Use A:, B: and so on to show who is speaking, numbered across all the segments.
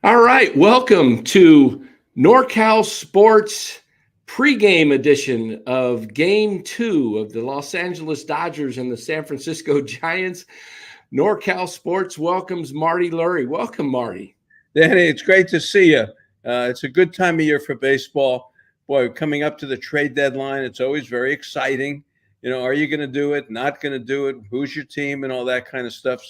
A: All right, welcome to NorCal Sports pregame edition of Game 2 of the Los Angeles Dodgers and the San Francisco Giants. NorCal Sports welcomes Marty Lurie. Welcome, Marty.
B: Danny, it's great to see you. It's a good time of year for baseball. Boy, coming up to the trade deadline, it's always very exciting. Are you going to do it? Not going to do it? Who's your team and all that kind of stuff.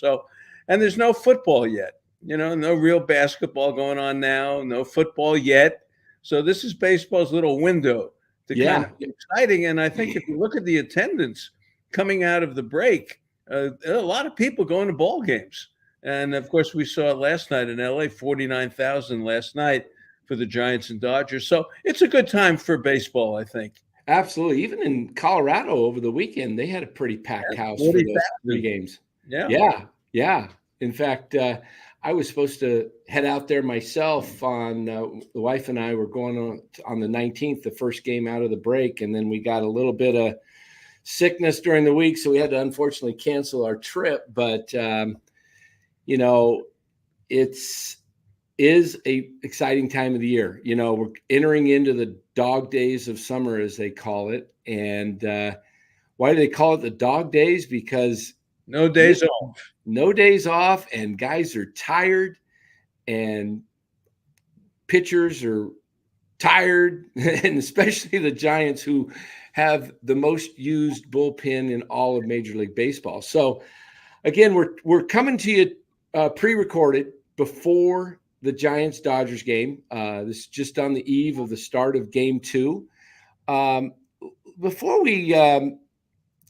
B: And there's no football yet. No real basketball going on now. No football yet. So this is baseball's little window to kind of be exciting. And I think if you look at the attendance coming out of the break, a lot of people going to ball games. And of course, we saw it last night in LA, 49,000 last night for the Giants and Dodgers. So it's a good time for baseball, I think.
A: Absolutely. Even in Colorado over the weekend, they had a pretty packed house for those three games. Yeah. In fact, I was supposed to head out there myself on the wife and I were going on the 19th, the first game out of the break. And then we got a little bit of sickness during the week. So we had to unfortunately cancel our trip. But, is a exciting time of the year. We're entering into the dog days of summer, as they call it. And why do they call it the dog days? Because
B: no days off.
A: No days off, and guys are tired, and pitchers are tired, and especially the Giants, who have the most used bullpen in all of Major League Baseball. So, again, we're coming to you pre-recorded before the Giants-Dodgers game. This is just on the eve of the start of Game 2. Before we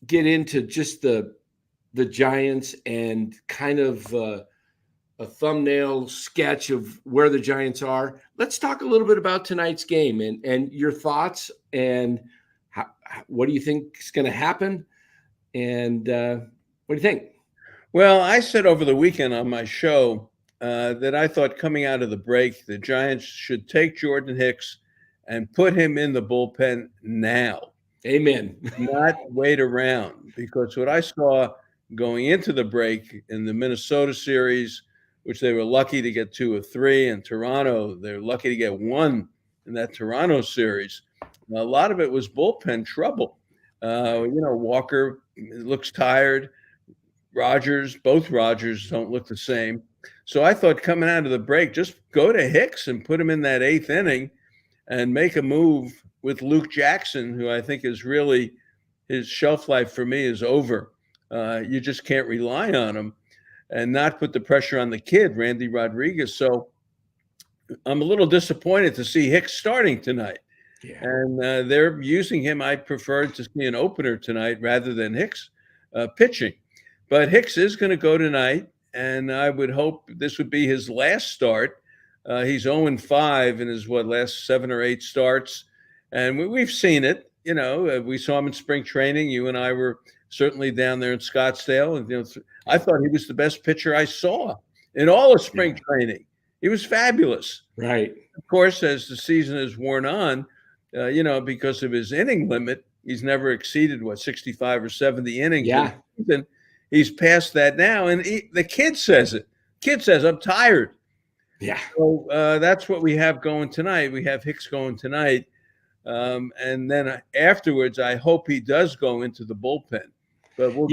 A: get into just the Giants and kind of a thumbnail sketch of where the Giants are, let's talk a little bit about tonight's game and your thoughts and what do you think is going to happen, and what do you think?
B: Well, I said over the weekend on my show that I thought coming out of the break, the Giants should take Jordan Hicks and put him in the bullpen now.
A: Amen.
B: Not wait around, because what I saw going into the break in the Minnesota series, which they were lucky to get 2 or 3, and Toronto, they're lucky to get 1 in that Toronto series. A lot of it was bullpen trouble. Walker looks tired. Both Rogers don't look the same. So I thought coming out of the break, just go to Hicks and put him in that 8th inning and make a move with Luke Jackson, who I think is really, his shelf life for me is over. You just can't rely on him, and not put the pressure on the kid, Randy Rodriguez. So I'm a little disappointed to see Hicks starting tonight. Yeah. And they're using him. I preferred to see an opener tonight rather than Hicks pitching. But Hicks is going to go tonight, and I would hope this would be his last start. He's 0-5 in his, last 7 or 8 starts. And we've seen it. We saw him in spring training. You and I were certainly down there in Scottsdale. And, I thought he was the best pitcher I saw in all of spring training. He was fabulous.
A: Right.
B: Of course, as the season has worn on, because of his inning limit, he's never exceeded, 65 or 70 innings.
A: Yeah.
B: He's past that now. And the kid says it. Kid says, I'm tired.
A: Yeah.
B: So that's what we have going tonight. We have Hicks going tonight. And then afterwards, I hope he does go into the bullpen. But we'll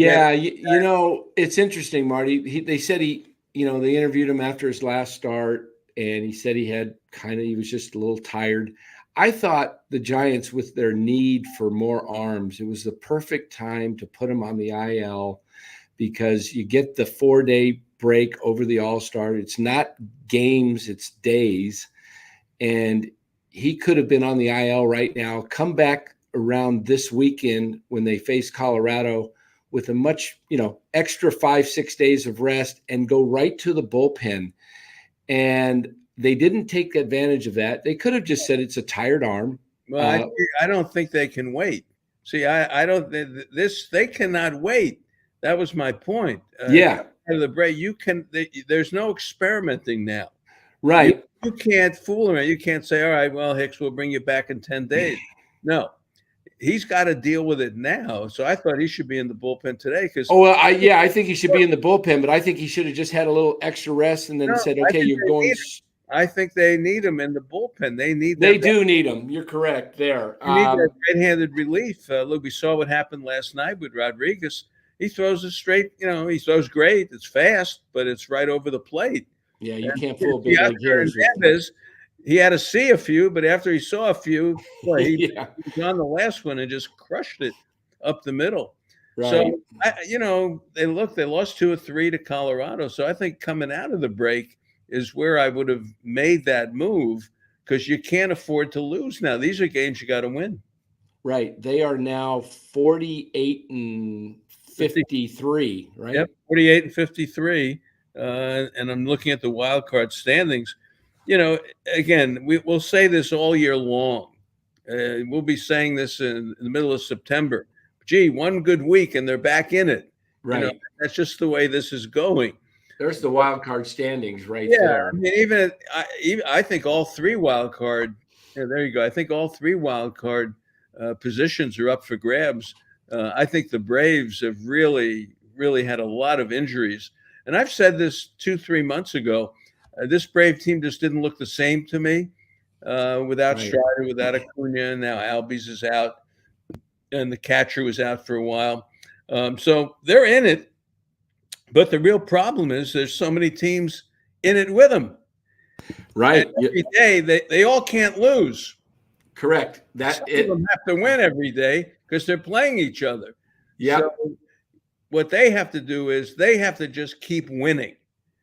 A: it's interesting, Marty. They said they interviewed him after his last start, and he said he was just a little tired. I thought the Giants, with their need for more arms, it was the perfect time to put him on the IL, because you get the 4-day break over the All-Star. It's not games, it's days. And he could have been on the IL right now, come back around this weekend when they face Colorado with a much, extra 5-6 days of rest, and go right to the bullpen. And they didn't take advantage of that. They could have just said it's a tired arm.
B: Well, I don't think they can wait. See, they cannot wait. That was my point. Out of the break, there's no experimenting now.
A: Right.
B: You can't fool around. You can't say, all right, well, Hicks, we'll bring you back in 10 days. No. He's got to deal with it now. So I thought he should be in the bullpen today.
A: I think he should be in the bullpen, but I think he should have just had a little extra rest and then said, okay, you're going.
B: I think they need him in the bullpen. They need
A: They
B: that.
A: do need him. You're correct there.
B: They need that right-handed relief. Look, we saw what happened last night with Rodriguez. He throws it straight. He throws great. It's fast, but it's right over the plate.
A: Yeah, you
B: And
A: can't fool big leg hitters with
B: Hernandez, he had to see a few, but after he saw a few, boy, he
A: yeah,
B: was on the last one and just crushed it up the middle.
A: right.
B: So, they lost 2 or 3 to Colorado. So I think coming out of the break is where I would have made that move because you can't afford to lose now. These are games you got to win.
A: Right. They are now 48 and 53, right?
B: Yep, 48 and 53. And I'm looking at the wild card standings. Again, we'll say this all year long. We'll be saying this in the middle of September. Gee, one good week and they're back in it.
A: Right.
B: That's just the way this is going.
A: There's the wild card standings right there.
B: I mean, I think all 3 wild card. There you go. I think all 3 wild card positions are up for grabs. I think the Braves have really, really had a lot of injuries. And I've said this 2-3 months ago. This Brave team just didn't look the same to me without Strider, without Acuna. Now Albies is out, and the catcher was out for a while. So they're in it. But the real problem is there's so many teams in it with them.
A: Right.
B: And every day, they all can't lose.
A: Correct.
B: Some of them have to win every day because they're playing each other.
A: Yeah.
B: So what they have to do is they have to just keep winning.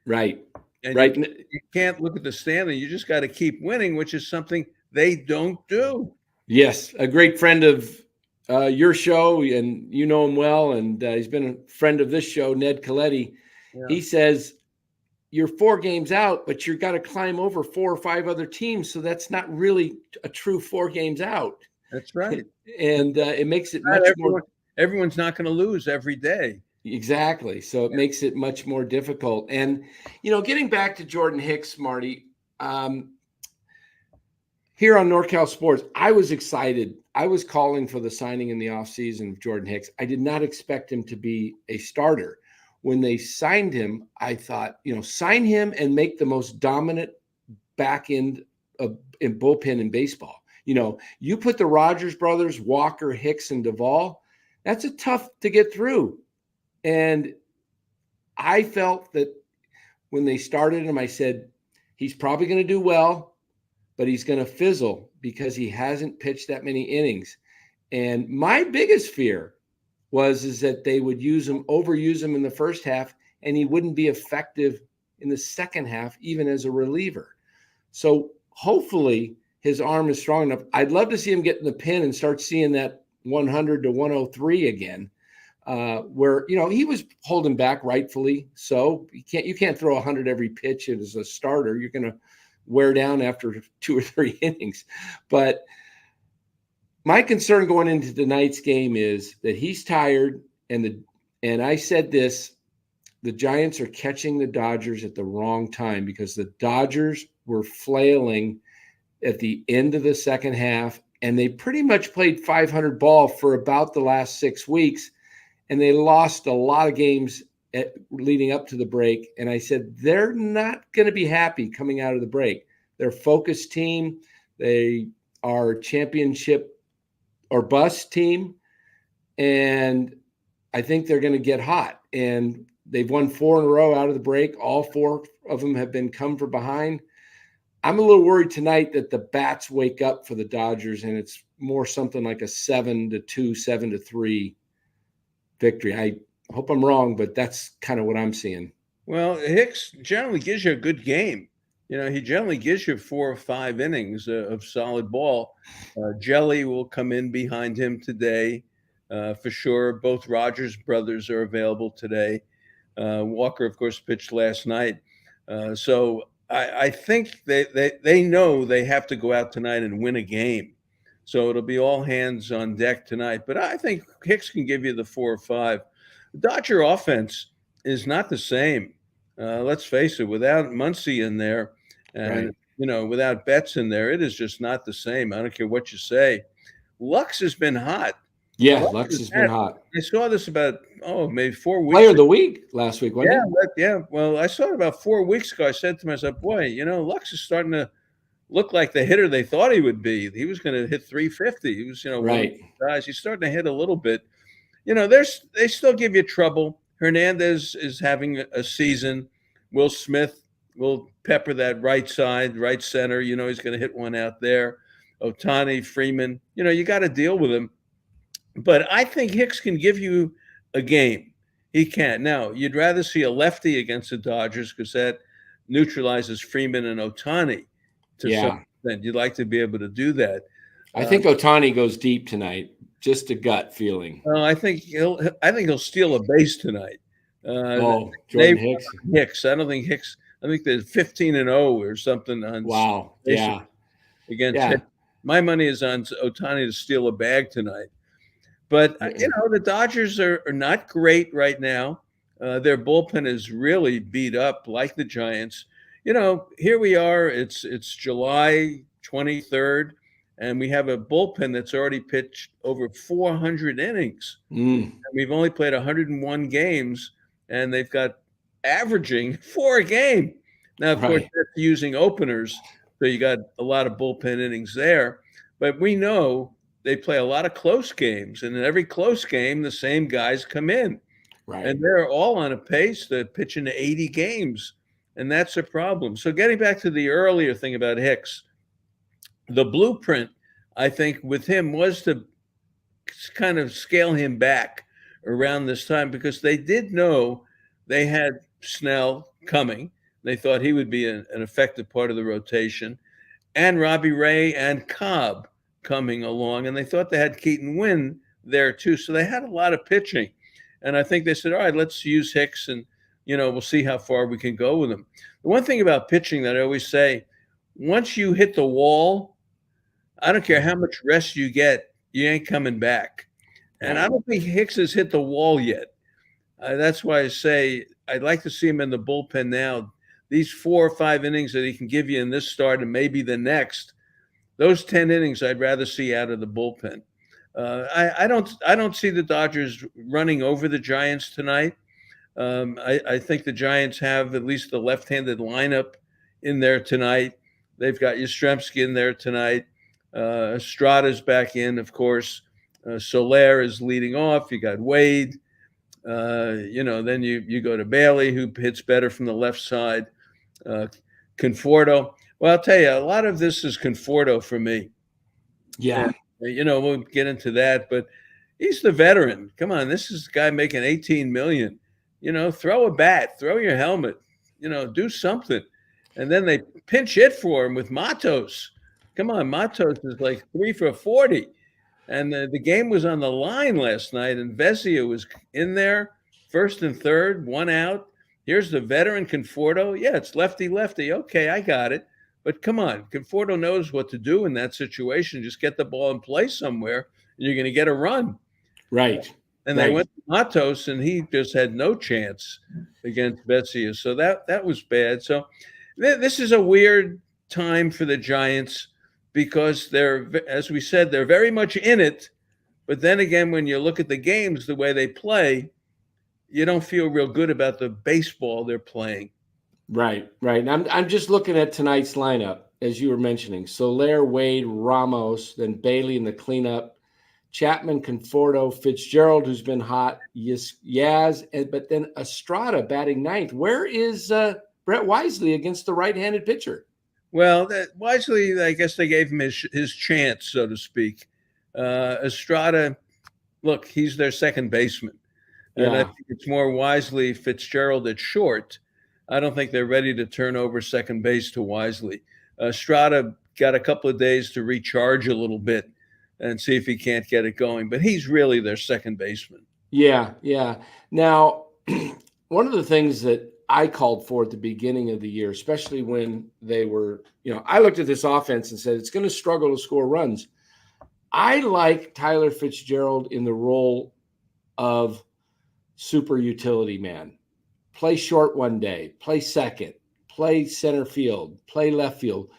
A: Right.
B: And
A: right.
B: You can't look at the standing. You just got to keep winning, which is something they don't do.
A: Yes. A great friend of your show, and you know him well, and he's been a friend of this show, Ned Coletti. Yeah. He says, you're 4 games out, but you've got to climb over 4 or 5 other teams. So that's not really a true 4 games out.
B: That's right.
A: And it makes it much more.
B: Everyone's not going to lose every day.
A: Exactly. So it makes it much more difficult. And, getting back to Jordan Hicks, Marty, here on NorCal Sports, I was excited. I was calling for the signing in the offseason of Jordan Hicks. I did not expect him to be a starter. When they signed him, I thought, sign him and make the most dominant back end in bullpen in baseball. You put the Rogers brothers, Walker, Hicks, and Duvall, that's a tough to get through. And I felt that when they started him, I said, he's probably going to do well, but he's going to fizzle because he hasn't pitched that many innings. And my biggest fear is that they would overuse him in the first half, and he wouldn't be effective in the second half, even as a reliever. So hopefully his arm is strong enough. I'd love to see him get in the pen and start seeing that 100 to 103 again, where, he was holding back rightfully. So you can't throw 100 every pitch as a starter. You're going to wear down after 2 or 3 innings. But my concern going into tonight's game is that he's tired, and I said this, the Giants are catching the Dodgers at the wrong time because the Dodgers were flailing at the end of the second half, and they pretty much played 500 ball for about the last 6 weeks, and they lost a lot of games leading up to the break. And I said, they're not going to be happy coming out of the break. They're a focused team. They are championship or bust team, and I think they're going to get hot. And they've won 4 in a row out of the break. All 4 of them have been come from behind. I'm a little worried tonight that the bats wake up for the Dodgers, and it's more something like a 7-2, 7-3 victory. I hope I'm wrong, but that's kind of what I'm seeing.
B: Well, Hicks generally gives you a good game. He generally gives you 4 or 5 innings of solid ball. Jelly will come in behind him today for sure. Both Rogers brothers are available today. Walker, of course, pitched last night. So I think they know they have to go out tonight and win a game. So it'll be all hands on deck tonight. But I think Hicks can give you the 4 or 5. The Dodger offense is not the same. Let's face it, without Muncy in there and, without Betts in there, it is just not the same. I don't care what you say. Lux has been hot.
A: Yeah,
B: Lux
A: Lux
B: is
A: has been
B: bad.
A: hot.
B: I saw this about, maybe 4
A: Player
B: weeks
A: of
B: ago.
A: the week last week, wasn't
B: Yeah,
A: he?
B: yeah. Well, I saw it about 4 weeks ago. I said to myself, boy, Lux is starting to look like the hitter they thought he would be. He was going to hit 350. He was, one of
A: Right.
B: the guys. He's starting to hit a little bit. They still give you trouble. Hernandez is having a season. Will Smith will pepper that right side, right center. He's going to hit one out there. Otani, Freeman. You got to deal with him. But I think Hicks can give you a game. He can. Now, you'd rather see a lefty against the Dodgers because that neutralizes Freeman and Otani to some
A: Yeah.
B: extent. You'd like to be able to do that.
A: I think Otani goes deep tonight. Just a gut feeling.
B: I think he'll steal a base tonight.
A: Oh,
B: They
A: Jordan Hicks.
B: Hicks. I don't think Hicks. I think they're 15-0 or something on
A: Wow.
B: base
A: Yeah.
B: against
A: Yeah.
B: Hicks. My money is on Otani to steal a bag tonight. But the Dodgers are not great right now. Their bullpen is really beat up, like the Giants. Here we are. It's July 23rd, and we have a bullpen that's already pitched over 400 innings.
A: Mm.
B: We've only played 101 games, and they've got averaging 4 a game. Now, of course,
A: Right.
B: that's using openers, so you got a lot of bullpen innings there. But we know they play a lot of close games, and in every close game, the same guys come in.
A: Right.
B: And they're all on a pace to pitch into 80 games, and that's a problem. So getting back to the earlier thing about Hicks, the blueprint, I think, with him was to kind of scale him back around this time because they did know they had Snell coming. They thought he would be an effective part of the rotation, and Robbie Ray and Cobb coming along, and they thought they had Keaton Winn there too. So they had a lot of pitching, and I think they said, all right, let's use Hicks, and we'll see how far we can go with him. The one thing about pitching that I always say, once you hit the wall, I don't care how much rest you get, you ain't coming back. And I don't think Hicks has hit the wall yet. That's why I say I'd like to see him in the bullpen now. These 4 or 5 innings that he can give you in this start and maybe the next, those 10 innings I'd rather see out of the bullpen. I don't see the Dodgers running over the Giants tonight. I think the Giants have at least the left-handed lineup in there tonight. They've got Yastrzemski in there tonight. Estrada's back in, of course. Soler is leading off. You got Wade. Then you go to Bailey, who hits better from the left side. Conforto. Well, I'll tell you, a lot of this is Conforto for me.
A: Yeah.
B: And, we'll get into that, but he's the veteran. Come on, this is a guy making $18 million. Throw a bat, throw your helmet, do something. And then they pinch hit for him with Matos. Come on, Matos is like 3 for 40. And the game was on the line last night, and Vesia was in there, first and third, 1 out. Here's the veteran Conforto. Yeah, it's lefty-lefty. Okay, I got it. But come on, Conforto knows what to do in that situation. Just get the ball in play somewhere, and you're going to get a run.
A: Right.
B: And they went to Matos, and he just had no chance against Vesia. So that was bad. So this is a weird time for the Giants because they're, as we said, they're very much in it. But then again, when you look at the games, the way they play, you don't feel real good about the baseball they're playing.
A: Right. And I'm just looking at tonight's lineup, as you were mentioning. Soler, Wade, Ramos, then Bailey in the cleanup, Chapman, Conforto, Fitzgerald, who's been hot, Yaz, but then Estrada batting ninth. Where is Brett Wisely against the right-handed pitcher?
B: Well, Wisely, I guess they gave him his chance, so to speak. Estrada, look, he's their second baseman. And I think it's more Wisely, Fitzgerald at short. I don't think they're ready to turn over second base to Wisely. Estrada got a couple of days to recharge a little bit and see if he can't get it going. But he's really their second baseman.
A: Yeah. Now, one of the things that I called for at the beginning of the year, especially when they were, I looked at this offense and said, it's going to struggle to score runs. I like Tyler Fitzgerald in the role of super utility man. Play short one day, play second, play center field, play left field.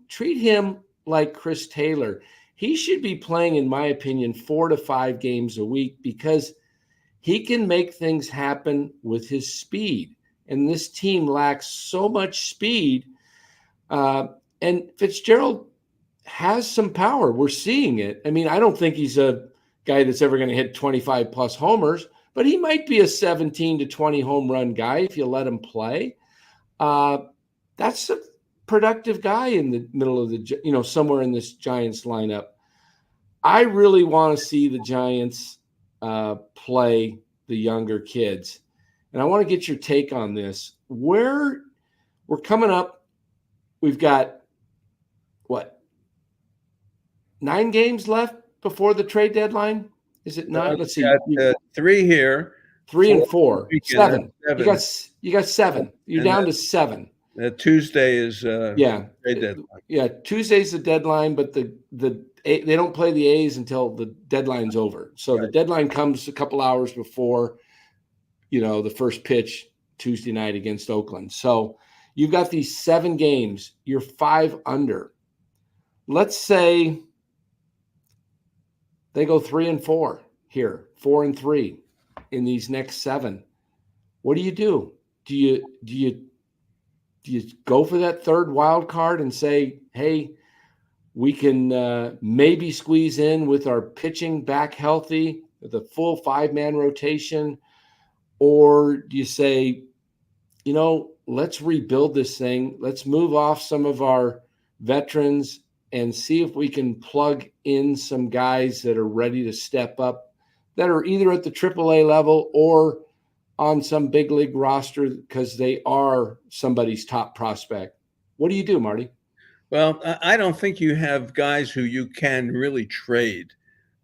A: Treat him like Chris Taylor. he should be playing, in my opinion, 4 to 5 games a week because he can make things happen with his speed. And this team lacks so much speed. And Fitzgerald has some power. We're seeing it. I mean, I don't think he's a guy that's ever going to hit 25 plus homers, but he might be a 17 to 20 home run guy if you let him play. That's a productive guy in the middle of the, somewhere in this Giants lineup. I really want to see the Giants play the younger kids. And I want to get your take on this. We're coming up. We've got, 9 games left before the trade deadline? Is it not? Let's see.
B: Got, 3 here.
A: 3 and 4.
B: Weekend,
A: 7. You got 7. You're down to 7.
B: Tuesday is trade deadline.
A: Yeah, Tuesday's the deadline, but they don't play the A's until the deadline's over. So the deadline comes a couple hours before, the first pitch Tuesday night against Oakland. So you've got these 7 games. You're 5 under. Let's say they go 3 and 4 here, 4 and 3 in these next 7. What do you do? Do you go for that third wild card and say, hey, we can maybe squeeze in with our pitching back healthy with a full 5-man rotation? Or do you say, let's rebuild this thing. Let's move off some of our veterans and see if we can plug in some guys that are ready to step up, that are either at the AAA level or on some big league roster because they are somebody's top prospect. What do you do, Marty?
B: Well, I don't think you have guys who you can really trade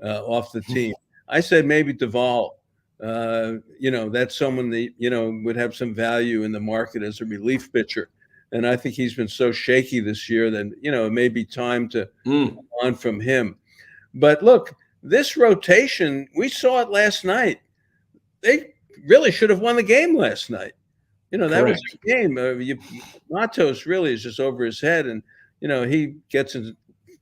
B: off the team. I said maybe Duvall. That's someone that, would have some value in the market as a relief pitcher. And I think he's been so shaky this year that, it may be time to move on from him. But look, this rotation, we saw it last night. They really should have won the game last night. That was the game. Matos really is just over his head. And, he gets in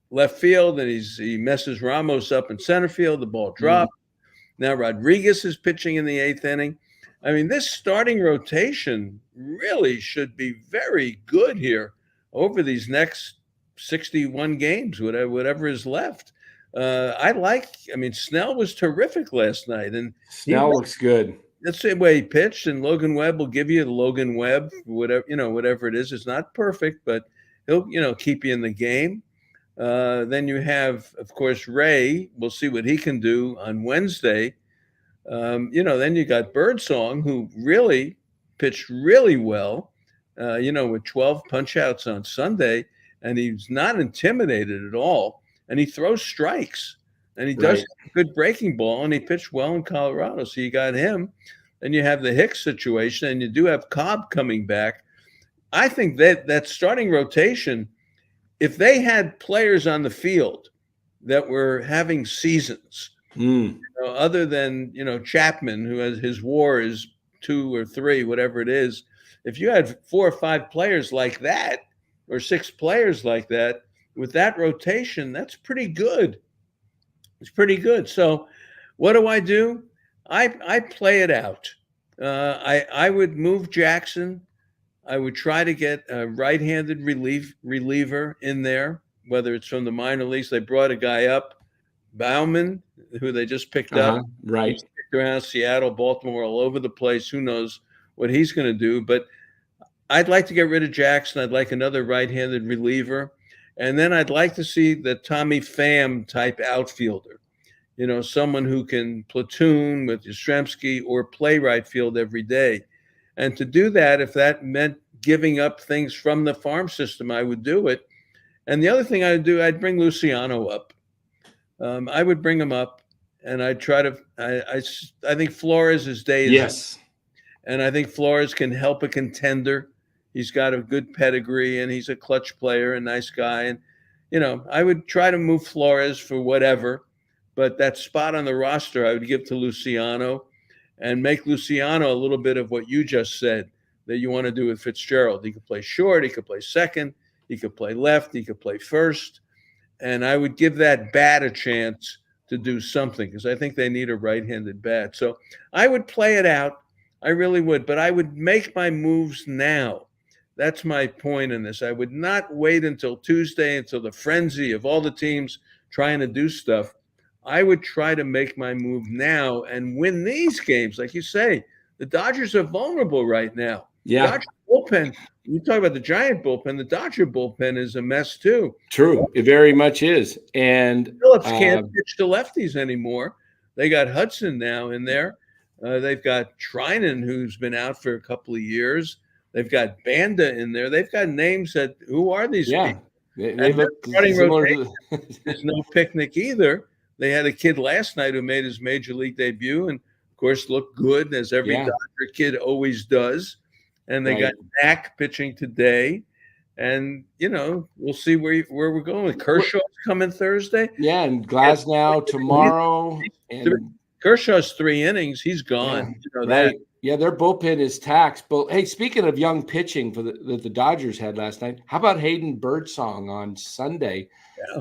B: left field and he messes Ramos up in center field. The ball dropped. Now Rodriguez is pitching in the 8th inning. I mean, this starting rotation really should be very good here over these next 61 games, whatever is left. Snell was terrific last night. And
A: Snell looks good.
B: That's the way he pitched, and Logan Webb will give you the Logan Webb, whatever it is. It's not perfect, but he'll keep you in the game. Then you have, of course, Ray. We'll see what he can do on Wednesday. Then you got Birdsong, who really pitched really well, with 12 punch-outs on Sunday, and he's not intimidated at all, and he throws strikes, and he does good breaking ball, and he pitched well in Colorado, so you got him. Then you have the Hicks situation, and you do have Cobb coming back. I think that starting rotation, if they had players on the field that were having seasons, other than Chapman, who has his WAR is 2 or 3, whatever it is. If you had 4 or 5 players like that, or 6 players like that, with that rotation, that's pretty good. It's pretty good. So, what do? I play it out. I would move Jackson. I would try to get a right-handed reliever in there, whether it's from the minor leagues. They brought a guy up, Bauman, who they just picked up.
A: Right.
B: He's picked around Seattle, Baltimore, all over the place. Who knows what he's going to do? But I'd like to get rid of Jackson. I'd like another right-handed reliever. And then I'd like to see the Tommy Pham type outfielder, someone who can platoon with Yastrzemski or play right field every day. And to do that, if that meant giving up things from the farm system, I would do it. And the other thing I would do, I'd bring Luciano up. I would bring him up, and I'd try to. I think Flores' day is.
A: Yes.
B: And I think Flores can help a contender. He's got a good pedigree, and he's a clutch player, a nice guy. And I would try to move Flores for whatever, but that spot on the roster I would give to Luciano, and make Luciano a little bit of what you just said that you want to do with Fitzgerald. He could play short, he could play second, he could play left, he could play first. and I would give that bat a chance to do something because I think they need a right-handed bat. So I would play it out. I really would, but I would make my moves now. That's my point in this. I would not wait until Tuesday, until the frenzy of all the teams trying to do stuff. I would try to make my move now and win these games. Like you say, the Dodgers are vulnerable right now.
A: Yeah.
B: Dodger bullpen, you talk about the Giant bullpen, the Dodger bullpen is a mess too.
A: True. It very much is. And
B: Phillips can't pitch to lefties anymore. They got Hudson now in there. They've got Trinan, who's been out for a couple of years. They've got Banda in there. They've got names that who are these people?
A: They look
B: starting
A: similar
B: rotation is no picnic either. They had a kid last night who made his major league debut and, of course, looked good, as every Dodger kid always does. And they got Knack pitching today. And, we'll see where we're going. Kershaw's coming Thursday.
A: Yeah, and Glasnow tomorrow. And
B: Kershaw's 3 innings. He's gone. That.
A: Yeah, their bullpen is taxed. But, hey, speaking of young pitching that the Dodgers had last night, how about Hayden Birdsong on Sunday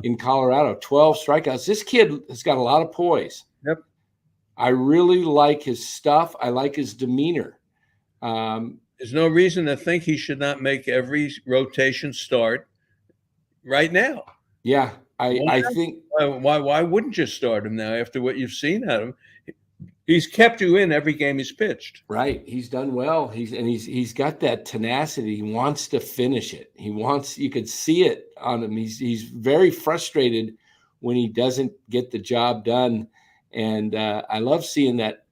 A: in Colorado? 12 strikeouts. This kid has got a lot of poise.
B: Yep.
A: I really like his stuff. I like his demeanor.
B: There's no reason to think he should not make every rotation start right now.
A: Yeah, I think.
B: Why wouldn't you start him now after what you've seen out of him? He's kept you in every game he's pitched.
A: Right. He's done well. He's got that tenacity. He wants to finish it. You could see it on him. He's very frustrated when he doesn't get the job done. And I love seeing that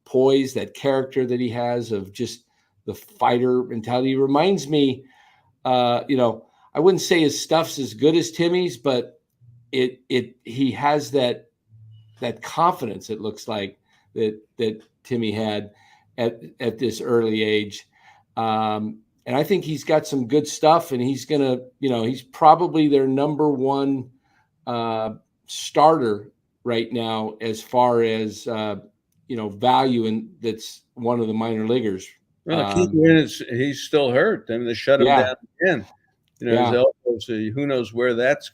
A: poise, that character that he has of just the fighter mentality. He reminds me, I wouldn't say his stuff's as good as Timmy's, but he has that confidence, it looks like, that Timmy had at this early age. And I think he's got some good stuff, and he's he's probably their number one starter right now as far as value, and that's one of the minor leaguers.
B: Well, he's still hurt. I mean, they shut him down again. His elbows. Who knows where that's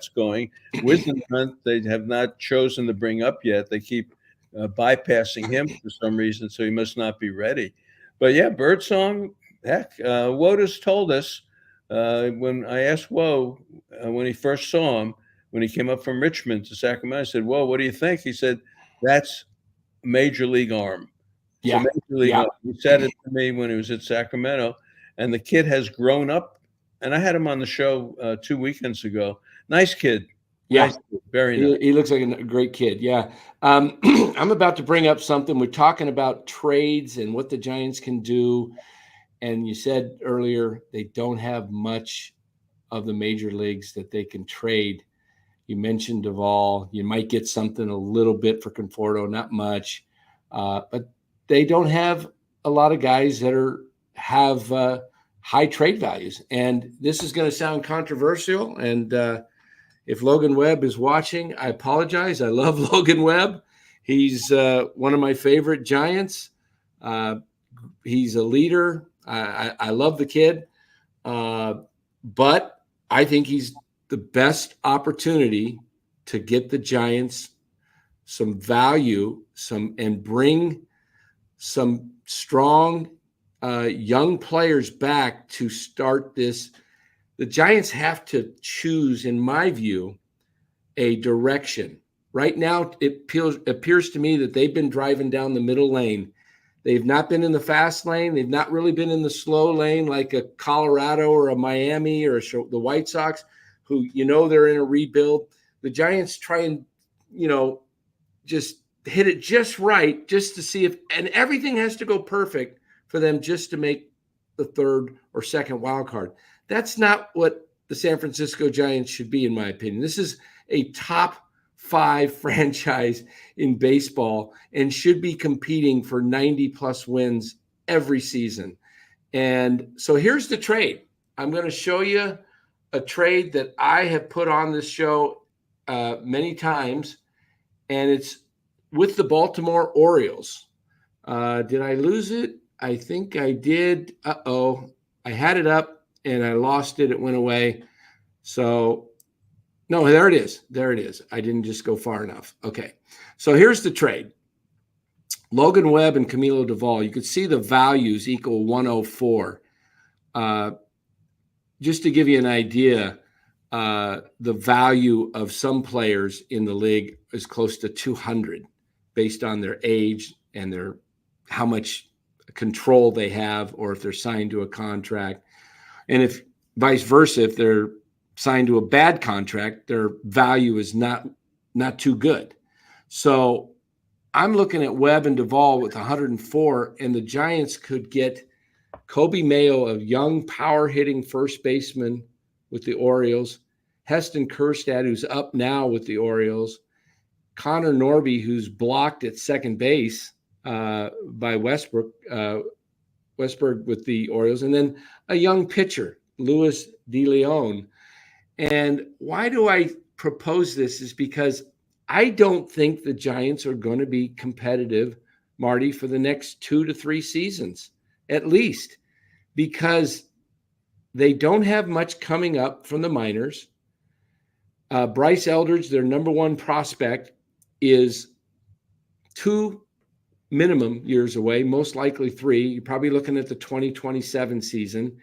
B: going? Wisdom Hunt, they have not chosen to bring up yet. They keep bypassing him for some reason, so he must not be ready. But yeah, Birdsong. Heck, Wotus told us when I asked Woe when he first saw him when he came up from Richmond to Sacramento. I said, "Whoa, what do you think?" He said, "That's major league arm."
A: Yeah,
B: so major league arm. He said it to me when he was at Sacramento, and the kid has grown up. And I had him on the show 2 weekends ago. Nice kid.
A: Yeah,
B: nice kid. Very nice.
A: He looks like a great kid. Yeah. I'm about to bring up something. We're talking about trades and what the Giants can do. And you said earlier they don't have much of the major leagues that they can trade. You mentioned Duvall. You might get something a little bit for Conforto, not much. But they don't have a lot of guys that have high trade values. And this is going to sound controversial. And if Logan Webb is watching, I apologize. I love Logan Webb. He's one of my favorite Giants. He's a leader. I love the kid. But I think he's the best opportunity to get the Giants some value, and bring some strong young players back to start this. The Giants have to choose, in my view, a direction. Right now, it appears to me that they've been driving down the middle lane. They've not been in the fast lane. They've not really been in the slow lane like a Colorado or a Miami or the White Sox, who they're in a rebuild. The Giants try and just hit it just right, just to see and everything has to go perfect for them just to make the third or second wild card. That's not what the San Francisco Giants should be, in my opinion. This is a top 5 franchise in baseball and should be competing for 90-plus wins every season. And so here's the trade. I'm going to show you a trade that I have put on this show many times, and it's with the Baltimore Orioles. Did I lose it? I think I did. I had it up and I lost it. It went away. So No, there it is. There it is. I didn't just go far enough. Okay. So here's the trade. Logan Webb and Camilo Duvall. You could see the values equal 104. Just to give you an idea, the value of some players in the league is close to 200 based on their age and their how much control they have, or if they're signed to a contract. And if vice versa, if they're signed to a bad contract, their value is not too good. So I'm looking at Webb and Duvall with 104, and the Giants could get Kobe Mayo, a young power hitting first baseman with the Orioles, Heston Kjerstad, who's up now with the Orioles, Connor Norby, who's blocked at second base by Westbrook with the Orioles, and then a young pitcher, Luis De Leon. And why do I propose this is because I don't think the Giants are going to be competitive, Marty, for the next 2 to 3 seasons, at least, because they don't have much coming up from the minors. Bryce Eldridge, their number one prospect, is 2 minimum years away, most likely 3. You're probably looking at the 2027 season.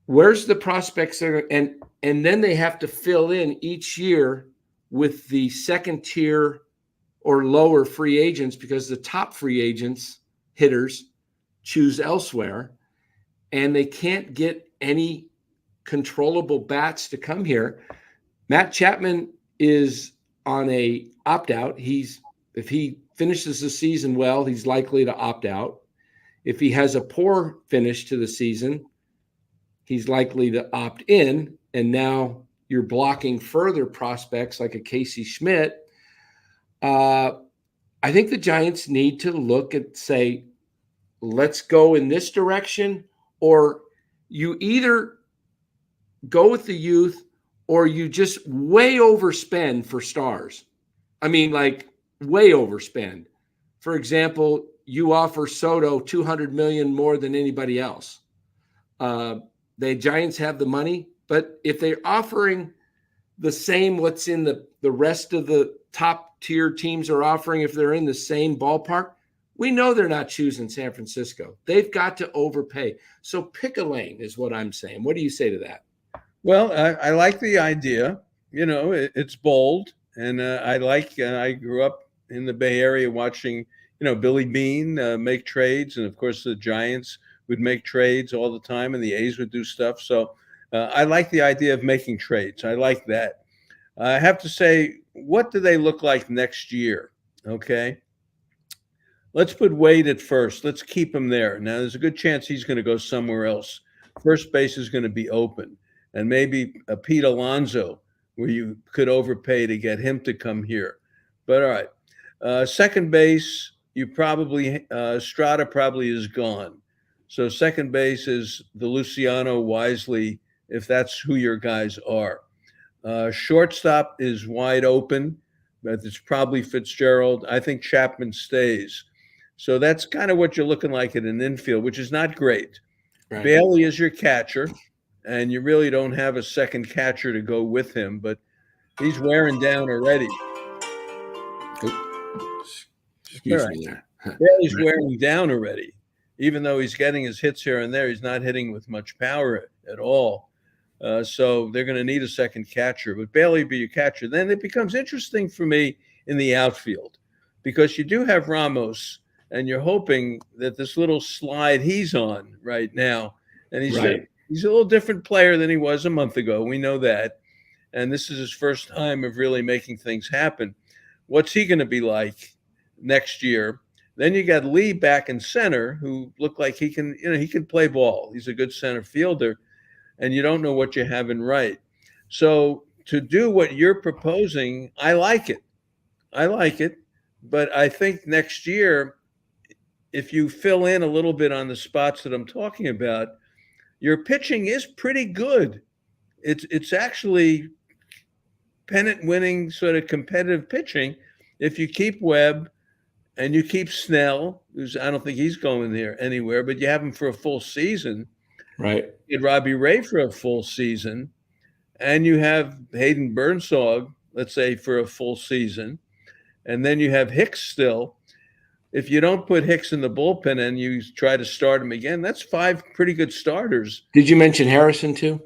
A: Where's the prospects are, and then they have to fill in each year with the second tier or lower free agents because the top free agents, hitters, choose elsewhere, and they can't get any controllable bats to come here. Matt Chapman is on a opt-out. If he finishes the season well, he's likely to opt out. If he has a poor finish to the season, he's likely to opt in, and now you're blocking further prospects like a Casey Schmidt. I think the Giants need to look at, say, let's go in this direction, or you either go with the youth or you just way overspend for stars. I mean, like way overspend. For example, you offer Soto $200 million more than anybody else. The Giants have the money, but if they're offering the same what's in the rest of the top tier teams are offering, if they're in the same ballpark, we know they're not choosing San Francisco. They've got to overpay. So pick a lane is what I'm saying. What do you say to that?
B: Well, I like the idea. It's bold, and I grew up in the Bay Area watching, Billy Beane make trades, and of course the Giants would make trades all the time, and the A's would do stuff. So I like the idea of making trades. I like that. I have to say, what do they look like next year? Okay. Let's put Wade at first. Let's keep him there. Now, there's a good chance he's going to go somewhere else. First base is going to be open. And maybe a Pete Alonso, where you could overpay to get him to come here. But all right. Second base, Strata probably is gone. So second base is the Luciano Wisely, if that's who your guys are. Shortstop is wide open, but it's probably Fitzgerald. I think Chapman stays. So that's kind of what you're looking like in an infield, which is not great. Right. Bailey is your catcher, and you really don't have a second catcher to go with him, but he's wearing down already.
A: Excuse me there.
B: Bailey's wearing down already. Even though he's getting his hits here and there, he's not hitting with much power at all. So they're going to need a second catcher. But Bailey be your catcher. Then it becomes interesting for me in the outfield because you do have Ramos, and you're hoping that this little slide he's on right now, and he's a little different player than he was a month ago. We know that. And this is his first time of really making things happen. What's he going to be like next year? Then you got Lee back in center, who looked like he can play ball. He's a good center fielder, and you don't know what you have in right. So to do what you're proposing, I like it. But I think next year, if you fill in a little bit on the spots that I'm talking about, your pitching is pretty good. It's actually pennant-winning sort of competitive pitching if you keep Webb and you keep Snell, who's I don't think he's going there anywhere, but you have him for a full season.
A: Right.
B: You get Robbie Ray for a full season, and you have Hayden Burnside, let's say, for a full season, and then you have Hicks still. If you don't put Hicks in the bullpen and you try to start him again, that's 5 pretty good starters.
A: Did you mention Harrison too?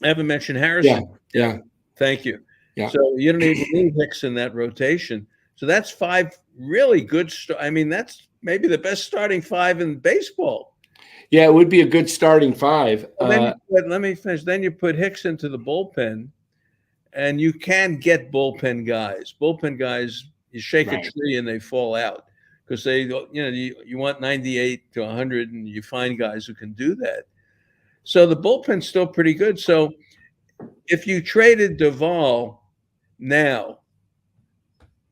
B: I haven't mentioned Harrison.
A: Yeah.
B: Thank you.
A: Yeah.
B: So you don't even need Hicks in that rotation. So that's 5 really good. I mean, that's maybe the best starting 5 in baseball.
A: Yeah, it would be a good starting 5.
B: Let me finish. Then you put Hicks into the bullpen, and you can get bullpen guys. Bullpen guys, you shake a tree and they fall out because they, you want 98 to 100, and you find guys who can do that. So the bullpen's still pretty good. So if you traded Duvall now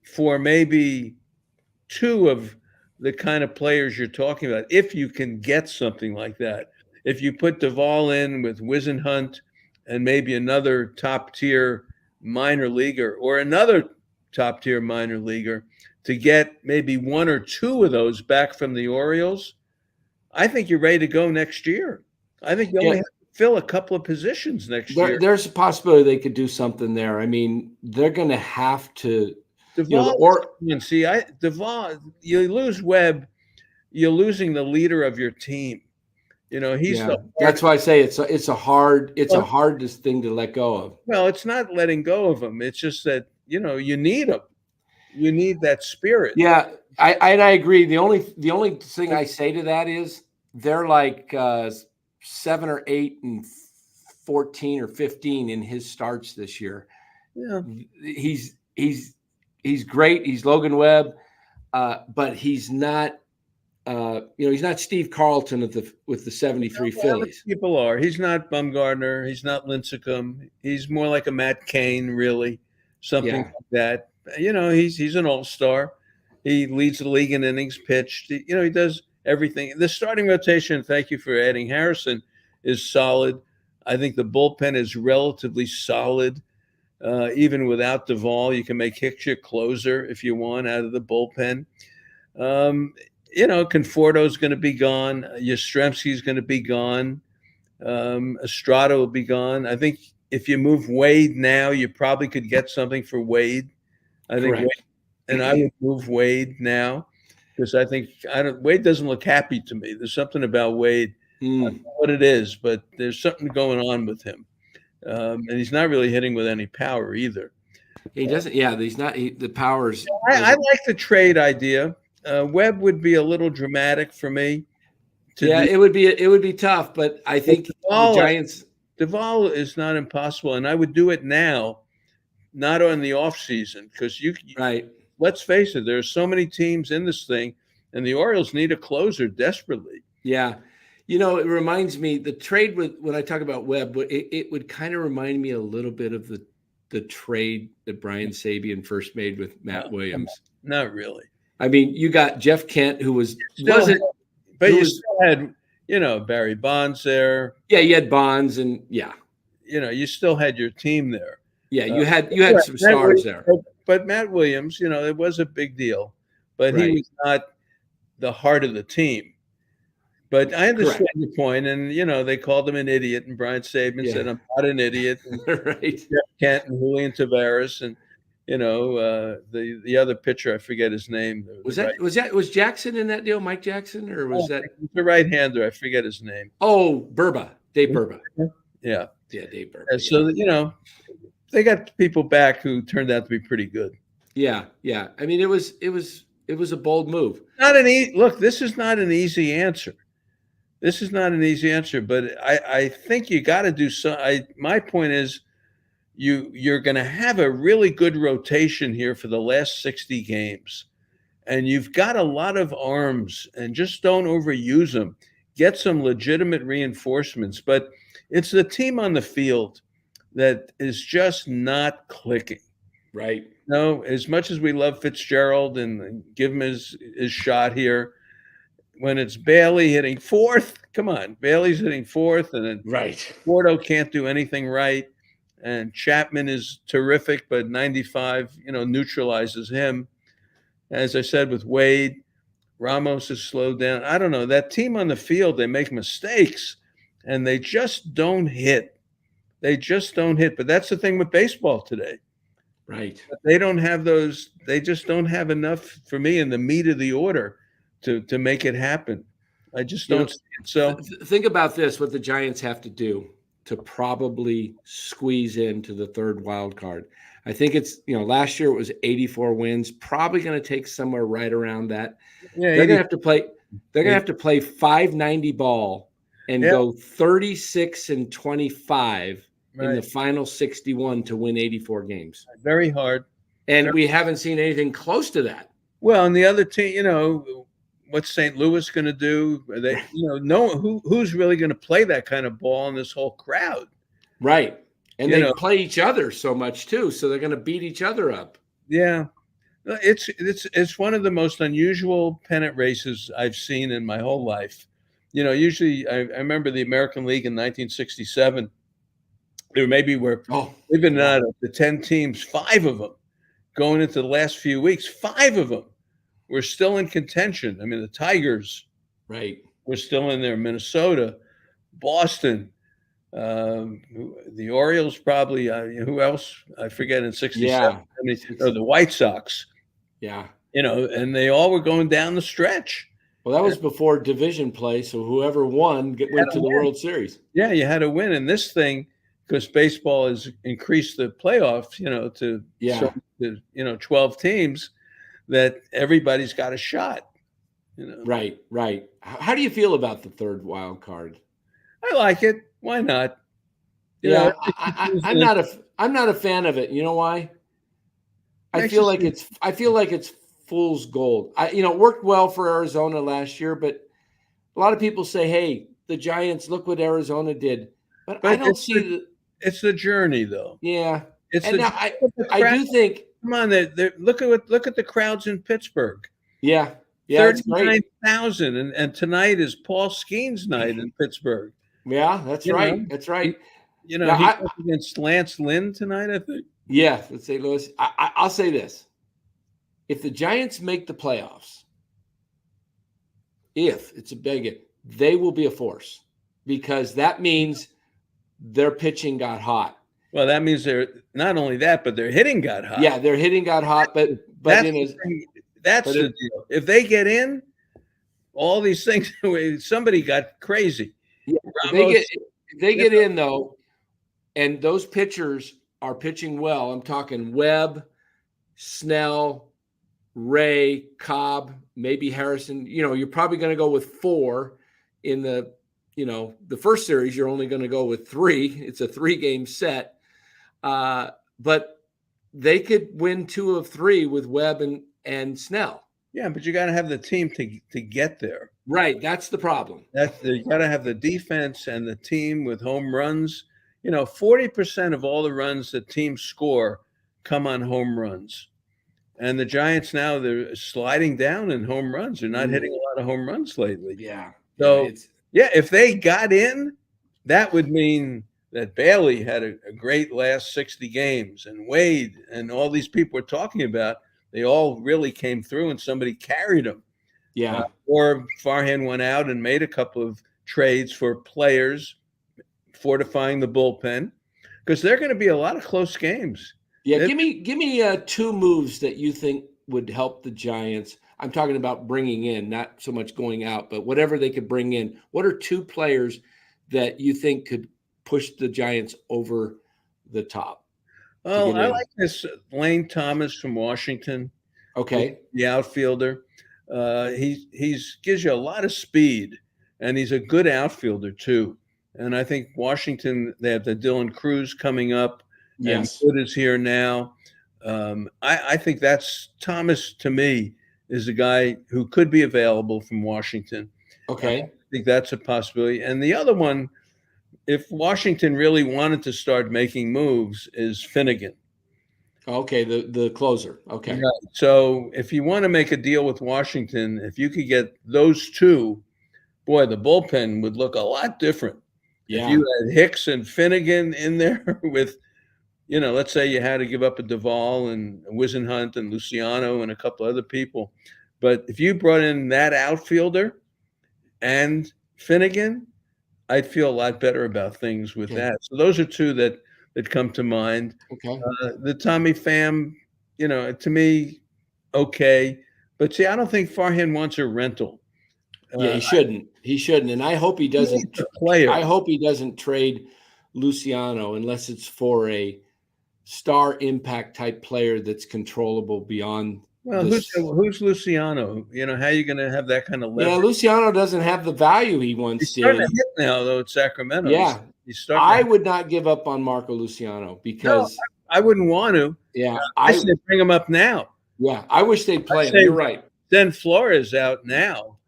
B: for maybe 2 of the kind of players you're talking about, if you can get something like that, if you put Duvall in with Wisenhunt and maybe another top-tier minor leaguer or another top-tier minor leaguer to get maybe 1 or 2 of those back from the Orioles, I think you're ready to go next year. I think you only have to fill a couple of positions next year.
A: There's a possibility they could do something there. I mean, they're going to have to.
B: Duvall, Duvall, you lose Webb, you're losing the leader of your team. He's
A: that's why I say it's a hardest thing to let go of.
B: Well, it's not letting go of him. It's just that you need him. You need that spirit.
A: Yeah, I agree. The only thing I say to that is they're like 7 or 8 and 14 or 15 in his starts this year.
B: Yeah,
A: he's great. He's Logan Webb, but he's not. He's not Steve Carlton with the 73 Phillies.
B: People are. He's not Bumgarner. He's not Lincecum. He's more like a Matt Cain, really, something like that. He's an all-star. He leads the league in innings pitched. He does everything. The starting rotation, thank you for adding Harrison, is solid. I think the bullpen is relatively solid. Even without Duvall, you can make Hicks your closer if you want out of the bullpen. Conforto's going to be gone. Yastrzemski's going to be gone. Estrada will be gone. I think if you move Wade now, you probably could get something for Wade. I think, I would move Wade now because I think Wade doesn't look happy to me. There's something about Wade. I don't know what it is, but there's something going on with him, and he's not really hitting with any power either.
A: He doesn't. Yeah, he's not. The powers.
B: I like the trade idea. Webb would be a little dramatic for me.
A: It would be tough, but I think the Giants.
B: Duvall is not impossible, and I would do it now, not on the off season, because let's face it, there are so many teams in this thing, and the Orioles need a closer desperately.
A: Yeah, it reminds me the trade when I talk about Webb, it would kind of remind me a little bit of the trade that Brian Sabean first made with Matt Williams.
B: Not really.
A: I mean, you got Jeff Kent, who still
B: had, Barry Bonds there.
A: Yeah, you had Bonds, and
B: you still had your team there.
A: Yeah, you had some stars there.
B: But Matt Williams, it was a big deal, but he was not the heart of the team. But I understand your point, and they called him an idiot, and Brian Sabean said, "I'm not an idiot." And Jeff Kent and Julian Tavares, and the other pitcher, I forget his name.
A: Was Jackson in that deal? Mike Jackson, or was that
B: the right-hander? I forget his name.
A: Oh, Dave Burba.
B: Yeah,
A: Dave Burba.
B: And so they got people back who turned out to be pretty good.
A: Yeah. I mean, it was a bold move.
B: Look, this is not an easy answer. But I think you got to do some. My point is, you're going to have a really good rotation here for the last 60 games, and you've got a lot of arms, and just don't overuse them. Get some legitimate reinforcements, but it's the team on the field that is just not clicking.
A: Right.
B: As much as we love Fitzgerald and give him his shot here, when it's Bailey hitting fourth, come on, Bailey's hitting fourth, and then Porto can't do anything right. And Chapman is terrific, but 95, neutralizes him. As I said with Wade, Ramos has slowed down. I don't know. That team on the field, they make mistakes, and they just don't hit. They just don't hit. But that's the thing with baseball today.
A: Right.
B: They don't have those. They just don't have enough for me in the meat of the order to make it happen. I just
A: You know,
B: don't see it. So
A: think about this: what the Giants have to do to probably squeeze into the third wild card. I think it's last year it was 84 wins. Probably going to take somewhere right around that.
B: yeah,
A: They're going
B: 80,
A: to have to play. They're going to have to play 590 ball and
B: yeah,
A: go 36-25 in the
B: right.
A: final 61 to win 84 games.
B: Very hard.
A: And
B: Very,
A: we haven't seen anything close to that.
B: well, and the other team, what's St. Louis going to do? They, who's really going to play that kind of ball in this whole crowd?
A: Right. And
B: You
A: they
B: know,
A: play each other so much too, so they're going to beat each other up.
B: yeah. It's one of the most unusual pennant races I've seen in my whole life. Usually I remember the American League in 1967. There maybe were
A: Oh,
B: even
A: yeah.
B: out of the 10 teams, 5 of them going into the last few weeks, 5 of them were still in contention. I mean, the Tigers
A: Right.
B: were still in there, Minnesota, Boston, the Orioles probably. Who else? I forget in '67.
A: Yeah.
B: The White Sox.
A: Yeah.
B: And they all were going down the stretch.
A: Well, that was before division play, so whoever won went to the World Series.
B: Yeah, you had to win. And this thing, because baseball has increased the playoffs, to 12 teams, that everybody's got a shot.
A: Right. How do you feel about the third wild card?
B: I like it. Why not?
A: Yeah, I'm not a fan of it. You know why? I feel like it's fool's gold. It worked well for Arizona last year, but a lot of people say, "Hey, the Giants, look what Arizona did." But I don't see
B: it's the journey, though.
A: Yeah,
B: It's
A: and
B: the,
A: now I do think.
B: Come on, look at the crowds in Pittsburgh.
A: Yeah,
B: 39,000, and tonight is Paul Skeen's night in Pittsburgh.
A: Yeah, that's right. That's right.
B: He's up against Lance Lynn tonight, I think.
A: Yeah, let's say Louis. I'll say this: if the Giants make the playoffs, it's a big if, they will be a force because that means their pitching got hot.
B: Well, that means they're not only that, but their hitting got hot.
A: Yeah, their hitting got hot, but
B: that's the deal. If they get in, all these things, somebody got crazy.
A: Yeah, if they get in though, and those pitchers are pitching well. I'm talking Webb, Snell, Ray, Cobb, maybe Harrison. You're probably going to go with 4 in the first series. You're only going to go with 3. It's a 3-game set, but they could win 2 of 3 with Webb and Snell.
B: Yeah, but you got to have the team to get there.
A: Right, that's the problem.
B: You got to have the defense and the team with home runs. 40% of all the runs that teams score come on home runs. And the Giants now, they're sliding down in home runs. They're not hitting a lot of home runs lately.
A: Yeah.
B: So, if they got in, that would mean that Bailey had a great last 60 games. And Wade and all these people we're talking about, they all really came through and somebody carried them.
A: Yeah.
B: Or Farhan went out and made a couple of trades for players, fortifying the bullpen, because there are going to be a lot of close games.
A: Yeah, give me 2 moves that you think would help the Giants. I'm talking about bringing in, not so much going out, but whatever they could bring in. What are 2 players that you think could push the Giants over the top?
B: Well, I like this Lane Thomas from Washington.
A: Okay,
B: the outfielder. He gives you a lot of speed, and he's a good outfielder too. And I think Washington, they have the Dylan Cruz coming up.
A: Yes,
B: and Wood is here now. I think that's Thomas. To me, is a guy who could be available from Washington.
A: Okay,
B: I think that's a possibility. And the other one, if Washington really wanted to start making moves, is Finnegan.
A: Okay, the closer. Okay.
B: Right. So if you want to make a deal with Washington, if you could get those 2, boy, the bullpen would look a lot different.
A: Yeah.
B: If you had Hicks and Finnegan in there with, let's say you had to give up a Duvall and Wisenhunt and Luciano and a couple other people. But if you brought in that outfielder and Finnegan, I'd feel a lot better about things with
A: Okay.
B: that. So those are two that come to mind.
A: Okay.
B: The Tommy Pham, to me, okay, but see, I don't think Farhan wants a rental.
A: Yeah, he shouldn't. He shouldn't. And I hope he
B: He needs
A: doesn't.
B: a player.
A: I hope he doesn't trade Luciano unless it's for a star impact type player that's controllable beyond
B: Well,
A: this.
B: who's Luciano? How are you going to have that kind of
A: Yeah,
B: leverage?
A: Luciano doesn't have the value he
B: He's
A: once
B: starting
A: did.
B: to hit now, though, at Sacramento.
A: Yeah,
B: He's starting to
A: I
B: hit.
A: would not give up on Marco Luciano
B: No,
A: because
B: I wouldn't want to.
A: yeah,
B: I say bring him up now.
A: I wish they'd play
B: I
A: him.
B: say
A: You're right.
B: send Flores out now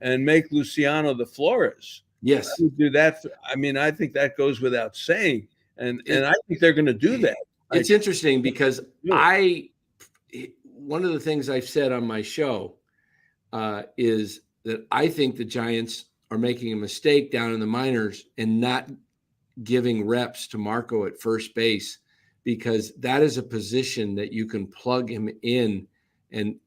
B: and make Luciano the Flores.
A: Yes,
B: I would do that. I mean, I think that goes without saying, and
A: It-
B: I think they're going to do that.
A: it's interesting because one of the things I've said on my show is that I think the Giants are making a mistake down in the minors and not giving reps to Marco at first base, because that is a position that you can plug him in. And,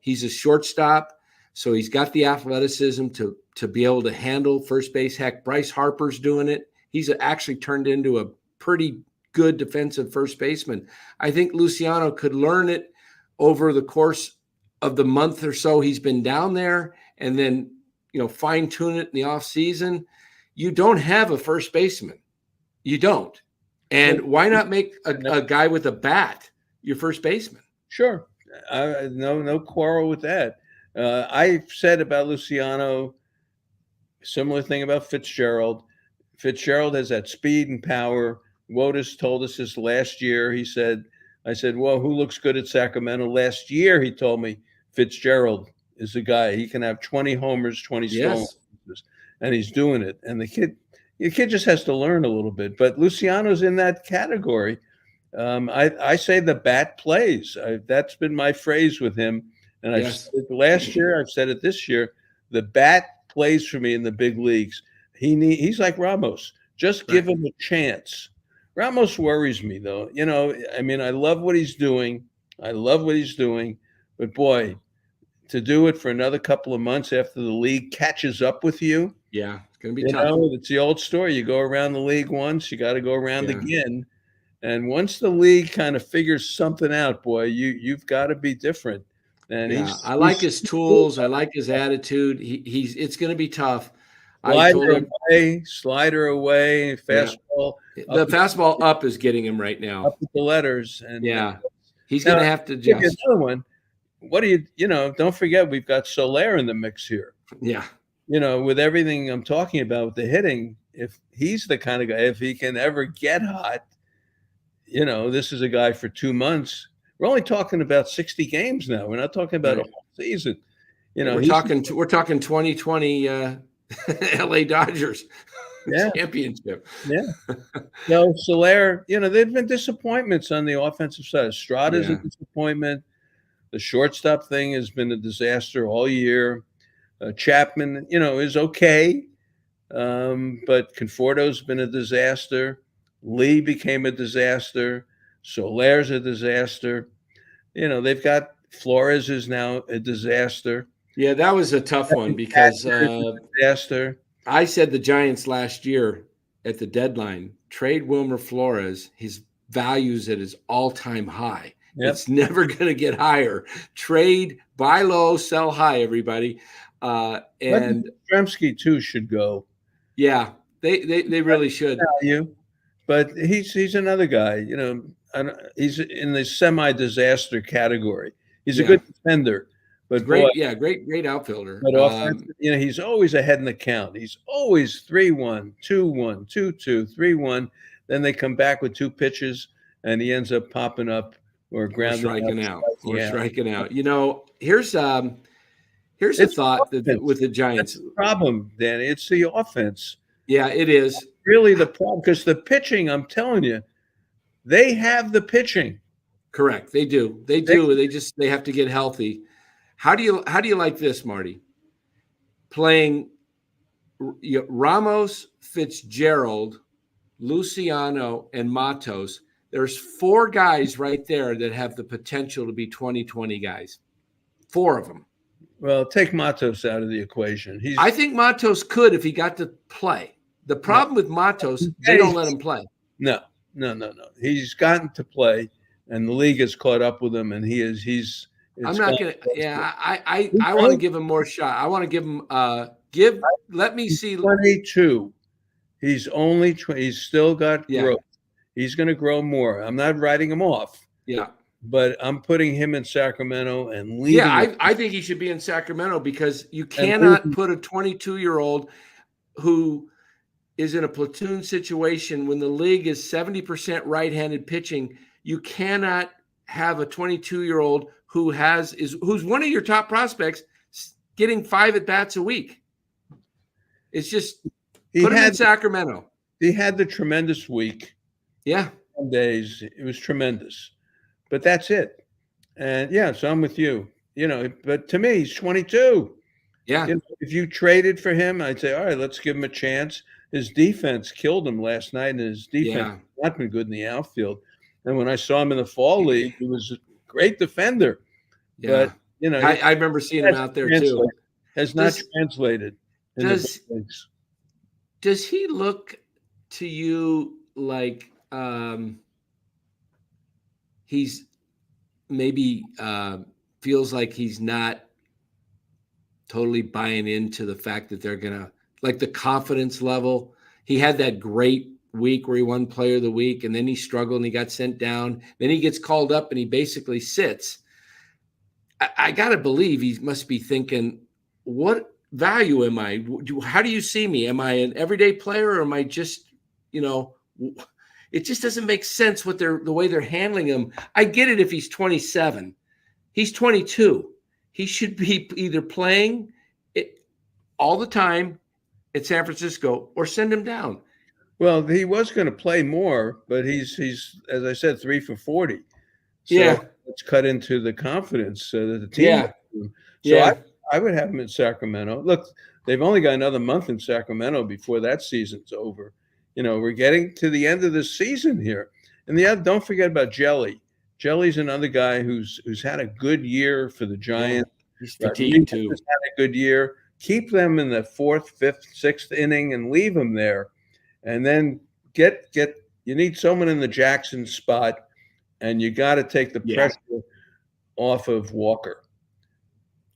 A: he's a shortstop, so he's got the athleticism to be able to handle first base. Heck, Bryce Harper's doing it. He's actually turned into a pretty good defensive first baseman. I think Luciano could learn it over the course of the month or so he's been down there, and then, fine tune it in the off season. You don't have a first baseman. You don't. And why not make a guy with a bat your first baseman?
B: Sure. No quarrel with that. I said about Luciano, similar thing about Fitzgerald. Fitzgerald has that speed and power. Wotus told us this last year. I said, well, who looks good at Sacramento? Last year, he told me Fitzgerald is the guy. He can have 20 homers, 20 stolen bases, and he's doing it. And the kid just has to learn a little bit. But Luciano's in that category. I say the bat plays. That's been my phrase with him. And I've said it last year. I've said it this year. The bat plays for me in the big leagues. He's like Ramos. Just give him a chance. Ramos worries me, though. I mean, I love what he's doing. But boy, to do it for another couple of months after the league catches up with you.
A: Yeah, it's going to be tough.
B: It's the old story. You go around the league once, you got to go around again. And once the league kind of figures something out, boy, you've got to be different. And
A: I like his tools. I like his attitude. It's going to be tough.
B: Slider away, fastball.
A: Yeah. The fastball up is getting him right now.
B: Up with the letters. And
A: he's going to have to adjust.
B: Another one. What do don't forget, we've got Soler in the mix here.
A: Yeah.
B: With everything I'm talking about with the hitting, if he's the kind of guy, if he can ever get hot, this is a guy for 2 months. We're only talking about 60 games now. We're not talking about a whole season. We're talking
A: 2020 LA Dodgers championship.
B: Yeah. No, Soler, there've been disappointments on the offensive side. Estrada's a disappointment. The shortstop thing has been a disaster all year. Chapman, is okay. But Conforto's been a disaster. Lee became a disaster. Soler's a disaster. They've got Flores is now a disaster.
A: Yeah, that was a tough one because
B: disaster.
A: I said the Giants last year at the deadline, trade Wilmer Flores. His value's at his all-time high. Yep. It's never going to get higher. Trade, buy low, sell high, everybody. And
B: Tremsky too should go.
A: Yeah, they really should.
B: Value, but he's another guy. He's in the semi-disaster category. He's a good defender, but
A: great outfielder.
B: But he's always ahead in the count. He's always 3-1, 2-1, 2-2, 3-1. Then they come back with 2 pitches, and he ends up popping up or
A: striking out. Here's a thought with the Giants.
B: That's the problem, Danny. It's the offense.
A: Yeah, it is.
B: That's really the problem, because the pitching, I'm telling you, they have the pitching.
A: Correct. They do. They have to get healthy. How do you like this, Marty? Playing Ramos, Fitzgerald, Luciano, and Matos. There's 4 guys right there that have the potential to be 2020 guys. 4 of them.
B: Well, take Matos out of the equation.
A: I think Matos could if he got to play. The problem with Matos, they don't let him play.
B: No. He's gotten to play, and the league has caught up with him, and he's.
A: I'm not gonna. Yeah, I want to give him more shot. I want to give him. Let me see.
B: 22. He's he's still got
A: Yeah.
B: growth. He's going to grow more. I'm not writing him off.
A: Yeah.
B: But I'm putting him in Sacramento and leaving.
A: Yeah, I think he should be in Sacramento because you cannot put a 22-year-old who is in a platoon situation when the league is 70% right-handed pitching. You cannot have a 22-year-old who's one of your top prospects getting 5 at-bats a week. It's just put him in Sacramento.
B: He had the tremendous week.
A: Yeah.
B: 10 days. It was tremendous. But that's it. And yeah, so I'm with you. But to me, he's 22.
A: Yeah.
B: If you traded for him, I'd say, all right, let's give him a chance. His defense killed him last night, and his defense has not been good in the outfield. And when I saw him in the fall league, he was a great defender.
A: Yeah.
B: But
A: I remember seeing him out there too.
B: Has not translated.
A: Does he look to you like he's maybe feels like he's not totally buying into the fact that they're gonna, like, the confidence level? He had that great week where he won Player of the Week, and then he struggled and he got sent down. Then he gets called up and he basically sits. I gotta believe he must be thinking, what value am I? How do you see me? Am I an everyday player, or am I just, it just doesn't make sense the way they're handling him. I get it if he's 27. He's 22. He should be either playing it all the time at San Francisco or send him down.
B: Well, he was going to play more, but he's as I said, 3 for 40. So let's cut into the confidence that the team.
A: Yeah.
B: So I would have him in Sacramento. Look, they've only got another month in Sacramento before that season's over. We're getting to the end of the season here. And don't forget about Jelly. Jelly's another guy who's had a good year for the Giants.
A: He's fatigued too.
B: He's had a good year. Keep them in the 4th, 5th, 6th inning and leave them there. And then you need someone in the Jackson spot, and you got to take the pressure off of Walker.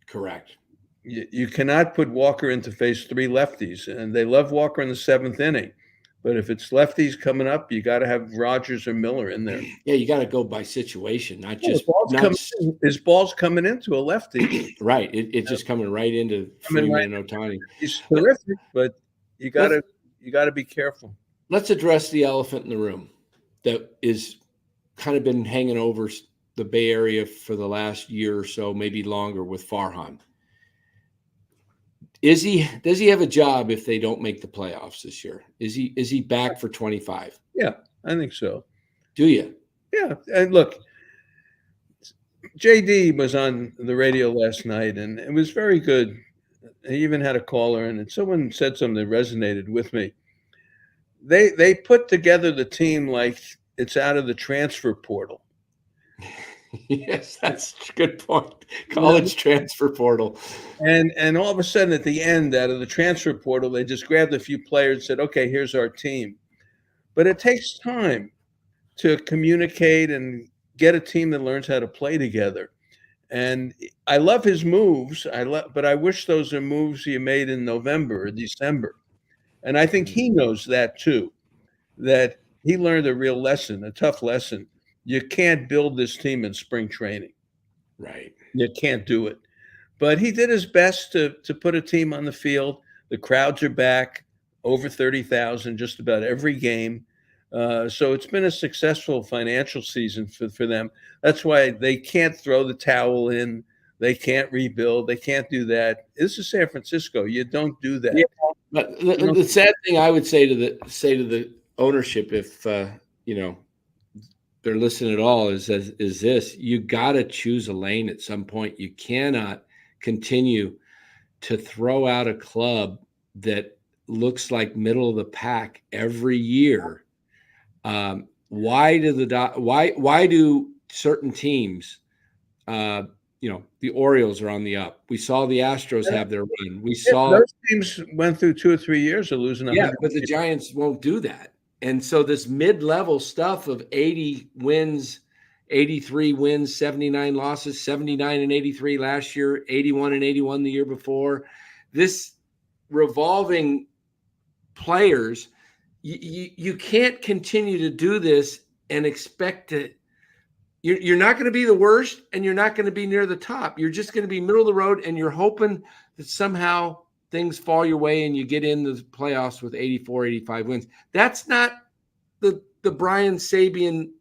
A: Correct.
B: You cannot put Walker in to face 3 lefties, and they love Walker in the 7th inning. But if it's lefties coming up, you got to have Rogers or Miller in there. Yeah,
A: you got to go by situation, not just
B: his ball's coming into a lefty.
A: Right, it's just coming right into Freeman and Ohtani.
B: He's terrific, but you got to be careful.
A: Let's address the elephant in the room that is kind of been hanging over the Bay Area for the last year or so, maybe longer, with Farhan. Does he have a job if they don't make the playoffs this year? Is he back for 25?
B: Yeah, I think so.
A: Do you?
B: Yeah. And look, JD was on the radio last night, and it was very good. He even had a caller, and someone said something that resonated with me. They put together the team like it's out of the transfer portal.
A: Yes, that's a good point. College transfer portal.
B: And all of a sudden at the end, out of the transfer portal, they just grabbed a few players and said, okay, here's our team. But it takes time to communicate and get a team that learns how to play together. And I love his moves. But I wish those are moves he made in November or December. And I think he knows that too, that he learned a real lesson, a tough lesson. You can't build this team in spring training.
A: Right.
B: You can't do it. But he did his best to put a team on the field. The crowds are back, over 30,000 just about every game. So it's been a successful financial season for them. That's why they can't throw the towel in. They can't rebuild. They can't do that. This is San Francisco. You don't do that.
A: Yeah, but the sad thing I would say to the ownership, if they're listening at all, is this: you got to choose a lane at some point. You cannot continue to throw out a club that looks like middle of the pack every year. Why do certain teams the Orioles are on the up. We saw the Astros have their run. We
B: Yeah,
A: saw,
B: those teams went through 2 or 3 years of losing
A: yeah,
B: 100.
A: but the Giants won't do that. And so this mid-level stuff of 80 wins, 83 wins, 79 losses, 79 and 83 last year, 81 and 81 the year before. This revolving players, you can't continue to do this and expect to. You're not going to be the worst, and you're not going to be near the top. You're just going to be middle of the road, and you're hoping that somehow things fall your way and you get into the playoffs with 84, 85 wins. That's not the Brian Sabian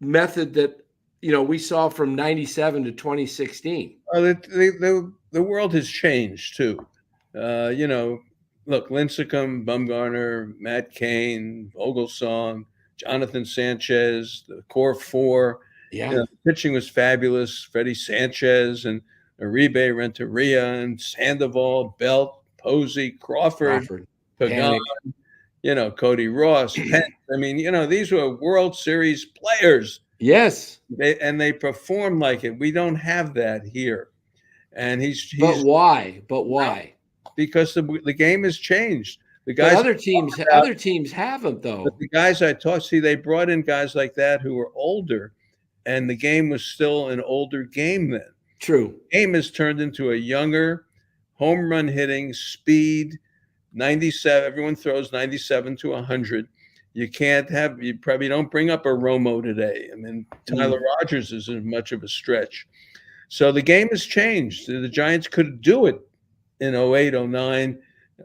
A: method that we saw from 97 to 2016.
B: The world has changed too. Look, Lincecum, Bumgarner, Matt Cain, Vogelsong, Jonathan Sanchez, the core four.
A: Yeah.
B: The pitching was fabulous. Freddie Sanchez and Uribe, Renteria, and Sandoval, Belt, Posey, Crawford, Pagan, Cody Ross, Pence. I mean, these were World Series players.
A: Yes.
B: They perform like it. We don't have that here. And he's
A: But why?
B: Because the game has changed. The
A: guys,
B: but
A: other teams haven't though.
B: But the guys I talked to, they brought in guys like that who were older, and the game was still an older game then.
A: True.
B: The game has turned into a younger, home run hitting, speed, 97. Everyone throws 97 to 100. You probably don't bring up a Romo today. I mean, Tyler Rogers isn't much of a stretch. So the game has changed. The Giants could do it in 08, 09,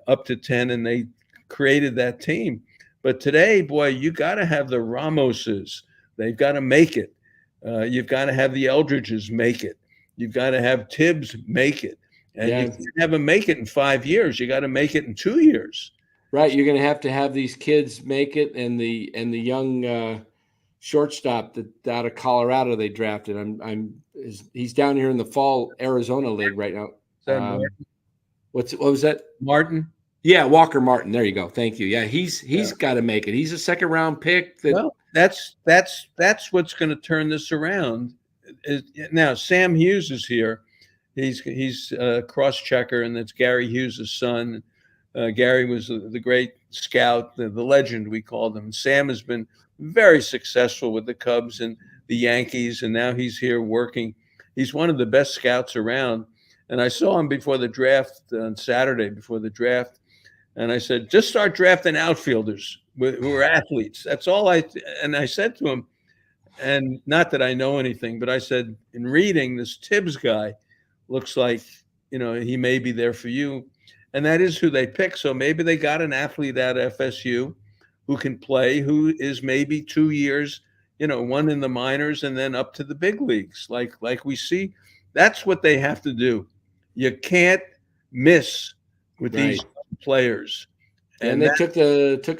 B: up to 10, and they created that team. But today, boy, you got to have the Ramoses. They've got to make it. You've got to have the Eldridges make it. You've got to have Tibbs make it. And you can't have them make it in 5 years. You got to make it in 2 years.
A: Right. You're going to have these kids make it, and the young shortstop that out of Colorado they drafted. He's down here in the fall Arizona League right now. What was that?
B: Martin?
A: Yeah, Walker Martin. There you go. Thank you. Yeah, he's got to make it. He's a second round pick.
B: Well, that's what's going to turn this around. Now Sam Hughes is here. He's a cross checker, and that's Gary Hughes' son. Gary was the great scout, the legend we called him. Sam has been very successful with the Cubs and the Yankees, and now he's here working. He's one of the best scouts around. And I saw him before the draft on Saturday, before the draft. And I said, just start drafting outfielders who are athletes. That's all and I said to him, and not that I know anything, but I said, in reading, this Tibbs guy looks like, he may be there for you. And that is who they pick. So maybe they got an athlete at FSU who can play, who is maybe 2 years, one in the minors and then up to the big leagues. Like we see, that's what they have to do. You can't miss with these players.
A: And they took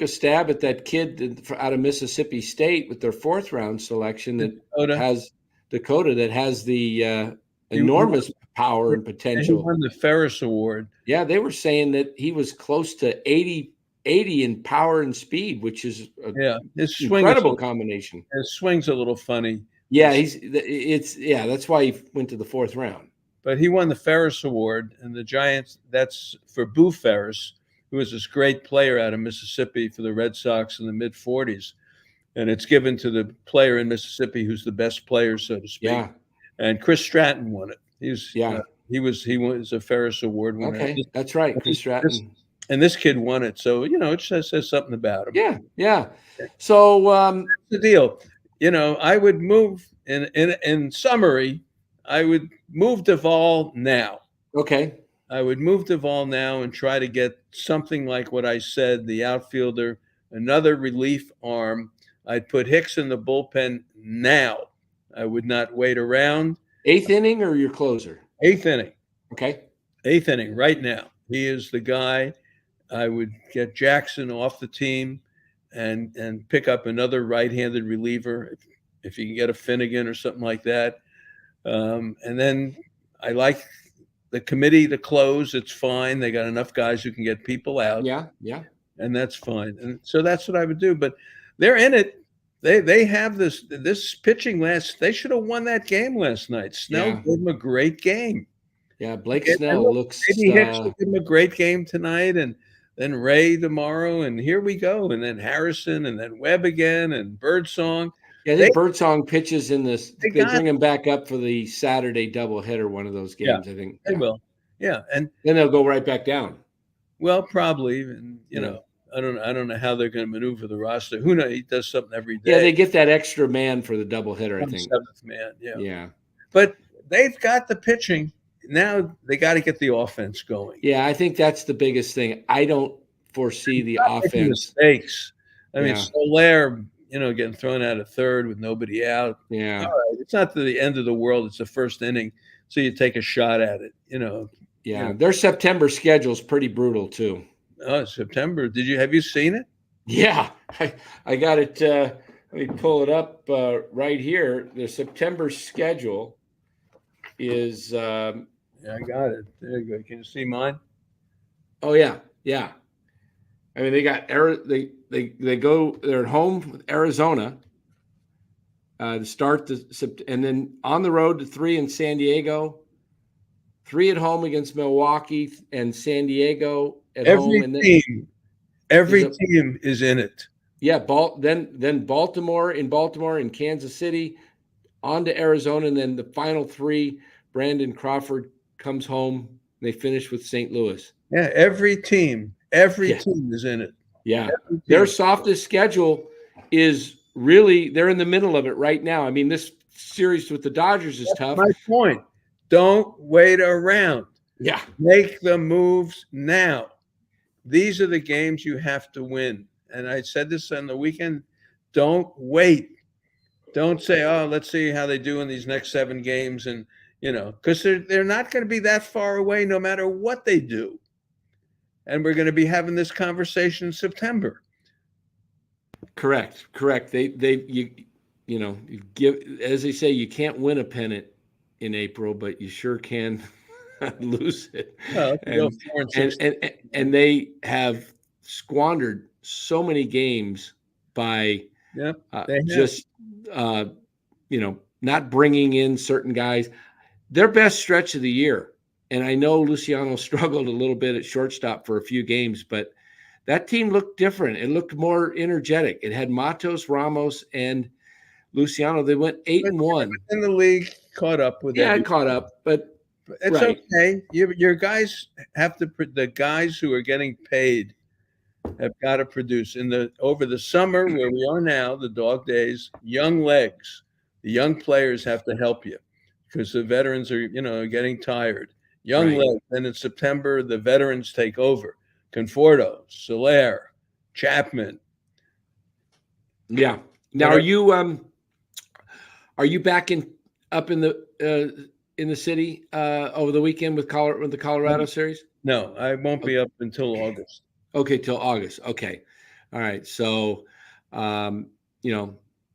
A: a stab at that kid out of Mississippi State with their 4th round selection that has the enormous power and potential.
B: He won the Ferris Award.
A: Yeah, they were saying that he was close to 80 in power and speed, which is
B: his
A: incredible combination.
B: His swing's a little funny.
A: Yeah, that's why he went to the 4th round.
B: But he won the Ferris Award, and the Giants, that's for Boo Ferris, who was this great player out of Mississippi for the Red Sox in the mid-'40s. And it's given to the player in Mississippi who's the best player, so to speak.
A: Yeah.
B: And Chris Stratton won it. He was a Ferris Award winner.
A: Okay, that's right, Chris Stratton.
B: And this kid won it, so it says something about him.
A: Yeah. So
B: that's the deal. I would move in summary. I would move Duvall now.
A: Okay.
B: I would move Duvall now and try to get something like what I said, the outfielder, another relief arm. I'd put Hicks in the bullpen now. I would not wait around.
A: 8th inning or your closer?
B: 8th inning.
A: Okay.
B: 8th inning right now. He is the guy. I would get Jackson off the team and pick up another right-handed reliever if you can get a Finnegan or something like that. And then I like the committee to close. It's fine. They got enough guys who can get people out.
A: Yeah.
B: And that's fine. And so that's what I would do. But they're in it. They have this pitching last. They should have won that game last night. Snell
A: Yeah.
B: gave them a great game.
A: Yeah. Blake
B: And
A: Snell
B: look,
A: looks,
B: maybe Hicks will give him a great game tonight, and then Ray tomorrow, and here we go. And then Harrison, and then Webb again, and Birdsong.
A: yeah, I
B: They
A: think Birdsong pitches in this.
B: they
A: They
B: got
A: bring him back up for the Saturday doubleheader, one of those
B: yeah,
A: games, I think.
B: they
A: Yeah.
B: will. Yeah, and
A: Then they'll go right back down.
B: well, probably, and
A: Yeah.
B: I don't know how they're going to maneuver the roster. Who knows? He does something every
A: Yeah,
B: day.
A: they get that extra man for the doubleheader, I think.
B: Seventh man, yeah.
A: Yeah.
B: But they've got the pitching. Now they got to get the offense going.
A: Yeah, I think that's the biggest thing. I don't foresee the offense.
B: Mistakes. I mean,
A: Yeah.
B: Soler, getting thrown out of third with nobody out.
A: Yeah.
B: All right, it's not the end of the world. It's the first inning, so you take a shot at it.
A: Yeah. Their September schedule is pretty brutal too.
B: Oh, September. Have you seen it?
A: Yeah, I got it. Let me pull it up right here. The September schedule is.
B: Yeah, I got it. There you go. Can you see mine?
A: Oh yeah. I mean, they got they go. They're at home with Arizona to start and then on the road to 3 in San Diego, 3 at home against Milwaukee and San Diego at home. And then
B: every team is in it.
A: Yeah, then Baltimore and Kansas City, on to Arizona, and then the final 3. Brandon Crawford comes home. And they finish with St. Louis.
B: Yeah, every team is in it.
A: Yeah, their softest schedule is really they're in the middle of it right now. I mean, this series with the Dodgers is tough.
B: My point. Don't wait around.
A: Yeah,
B: make the moves now. These are the games you have to win. And I said this on the weekend. Don't wait. Don't say, "Oh, let's see how they do in these next 7 games," and because they're not going to be that far away, no matter what they do. And we're going to be having this conversation in September.
A: Correct. You give, as they say, you can't win a pennant in April, but you sure can lose it.
B: Well,
A: and they have squandered so many games by just not bringing in certain guys. Their best stretch of the year, and I know Luciano struggled a little bit at shortstop for a few games, but that team looked different. It looked more energetic. It had Matos, Ramos, and Luciano. They went 8-1.
B: And the league caught up with
A: it caught up, but
B: it's okay. Your guys have to. The guys who are getting paid have got to produce over the summer where we are now. The dog days, young legs. The young players have to help you because the veterans are getting tired. Young legs. Then in September, the veterans take over. Conforto, Soler, Chapman.
A: Yeah. Now, are you back up in the city over the weekend with the Colorado series?
B: No, I won't be up until August.
A: Okay, till August. Okay, all right. So, we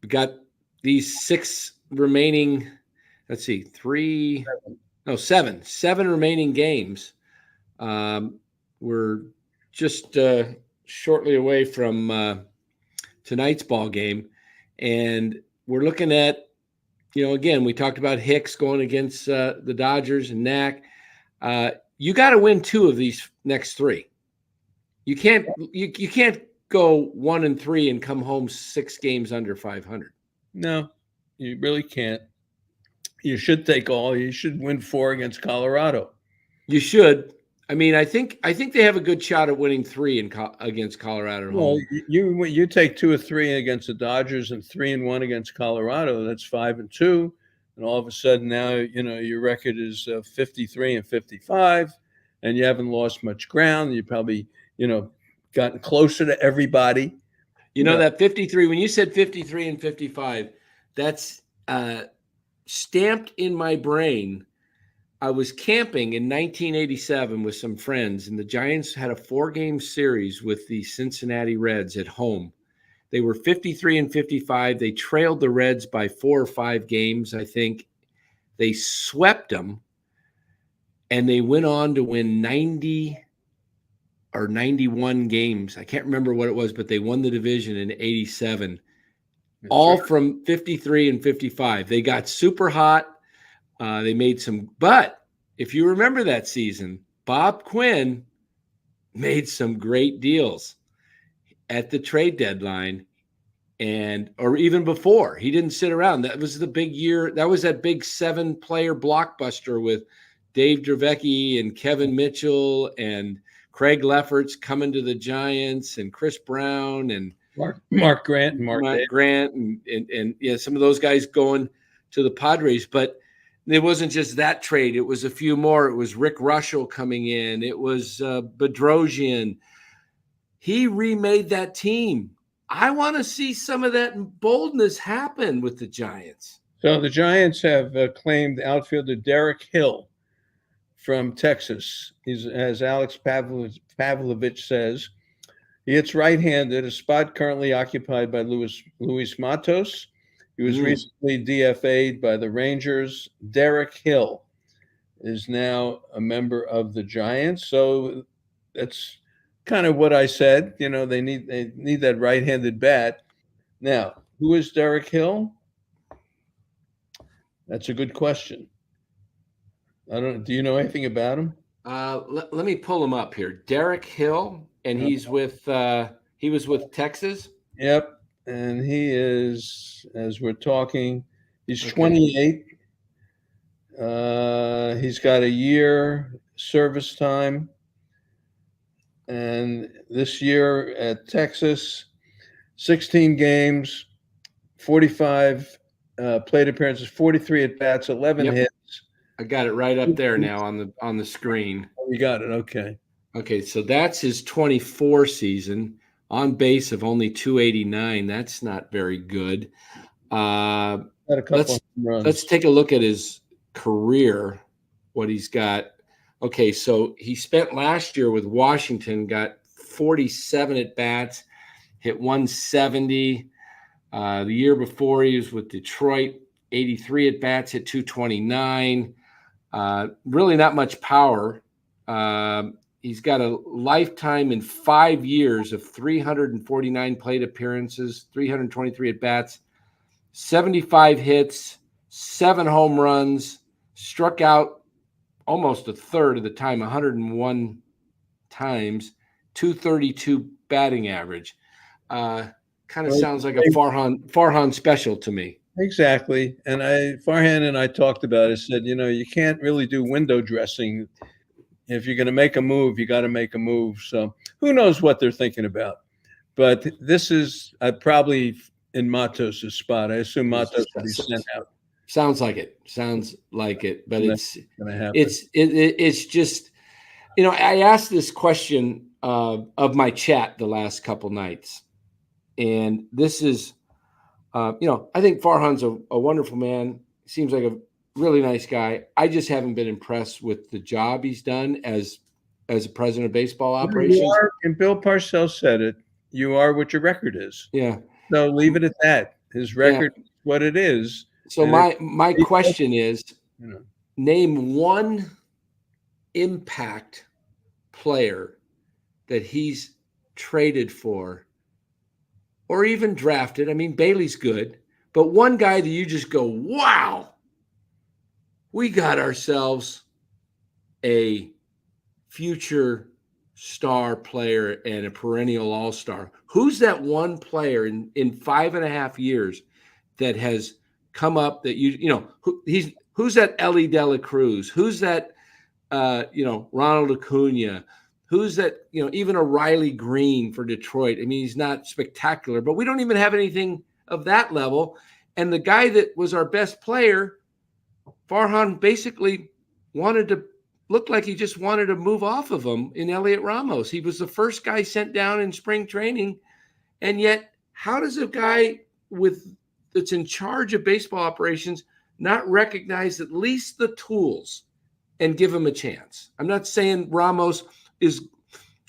A: got these 6 remaining. Let's see, 7 remaining games. We're just shortly away from tonight's ball game, and we're looking at, again, we talked about Hicks going against the Dodgers and Knack. You got to win 2 of these next 3. You can't go 1-3 and come home 6 games under 500.
B: No, you really can't. You should take all. You should win 4 against Colorado.
A: You should. I mean, I think they have a good shot at winning 3 against Colorado.
B: Well, you take 2 or 3 against the Dodgers and 3-1 against Colorado. That's 5-2, and all of a sudden now your record is 53-55, and you haven't lost much ground. You probably gotten closer to everybody.
A: That 53. When you said 53-55, that's stamped in my brain. I was camping in 1987 with some friends, and the Giants had a 4-game series with the Cincinnati Reds at home. They were 53-55. They trailed the Reds by 4 or 5 games, I think. They swept them, and they went on to win 90 or 91 games. I can't remember what it was, but they won the division in 87.
B: That's
A: all
B: right.
A: from 53 and 55. They got super hot. They made some, but if you remember that season, Bob Quinn made some great deals at the trade deadline and or even before. He didn't sit around. That was the big year. That was that big 7-player blockbuster with Dave Dravecky and Kevin Mitchell and Craig Lefferts coming to the Giants and Chris Brown and
B: Mark Grant and Mark
A: Grant and yeah, some of those guys going to the Padres. But it wasn't just that trade. It was a few more. It was Rick Russell coming in. It was Bedrosian. He remade that team. I want to see some of that boldness happen with the Giants.
B: So the Giants have claimed outfielder Derek Hill from Texas. He's, as Alex Pavlovich says, he hits right-handed, a spot currently occupied by Luis Matos. He was recently DFA'd by the Rangers. Derek Hill is now a member of the Giants. So that's kind of what I said. You know, they need that right-handed bat. Now, who is Derek Hill? That's a good question. Do you know anything about him?
A: Let me pull him up here. Derek Hill, and he was with Texas.
B: Yep. And he is, as we're talking, he's 28. He's got a year service time. And this year at Texas, 16 games, 45 plate appearances, 43 at bats, 11 hits.
A: I got it right up there now on the screen.
B: Oh, you got it. Okay.
A: Okay, so that's his 24 season. On base of only 289. That's not very good.
B: Got a couple runs.
A: Let's take a look at his career, what he's got. Okay, so he spent last year with Washington, got 47 at bats, hit 170. The year before he was with Detroit, 83 at bats, hit 229. Really not much power. He's got a lifetime in 5 years of 349 plate appearances, 323 at bats, 75 hits, 7 home runs, struck out almost a third of the time, 101 times, 232 batting average. Kind of sounds like a Farhan special to me.
B: Exactly. And Farhan and I talked about it, said, you know, you can't really do window dressing. If you're going to make a move, you got to make a move. So who knows what they're thinking about. But this is probably in Matos' spot. I assume Matos will be sent out.
A: Sounds like it. But
B: it's
A: it's just, you know, I asked this question of my chat the last couple nights. And this is, you know, I think Farhan's a wonderful man. Seems like a really nice guy. I just haven't been impressed with the job he's done as a president of baseball operations.
B: And Bill Parcells said it. You are what your record is.
A: Yeah.
B: So leave it at that. His record is what it is.
A: So my question is,
B: you know,
A: name one impact player that he's traded for or even drafted. I mean, Bailey's good, but one guy that you just go, wow, we got ourselves a future star player and a perennial all-star. Who's that one player in 5.5 years that has come up that who's that Ellie Dela Cruz? Who's that Ronald Acuna? Who's that, even a Riley Green for Detroit? I mean, he's not spectacular, but we don't even have anything of that level. And the guy that was our best player, Farhan, basically looked like he just wanted to move off of him in Elliot Ramos. He was the first guy sent down in spring training. And yet, how does a guy that's in charge of baseball operations not recognize at least the tools and give him a chance? I'm not saying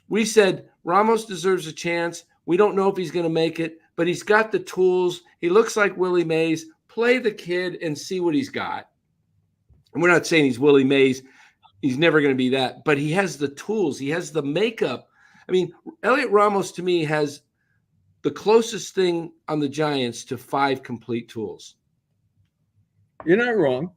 A: we said Ramos deserves a chance. We don't know if he's going to make it, but he's got the tools. He looks like Willie Mays. Play the kid and see what he's got. And we're not saying he's Willie Mays. He's never going to be that, but he has the tools. He has the makeup. I mean, Elliot Ramos to me has the closest thing on the Giants to 5 complete tools.
B: You're not wrong.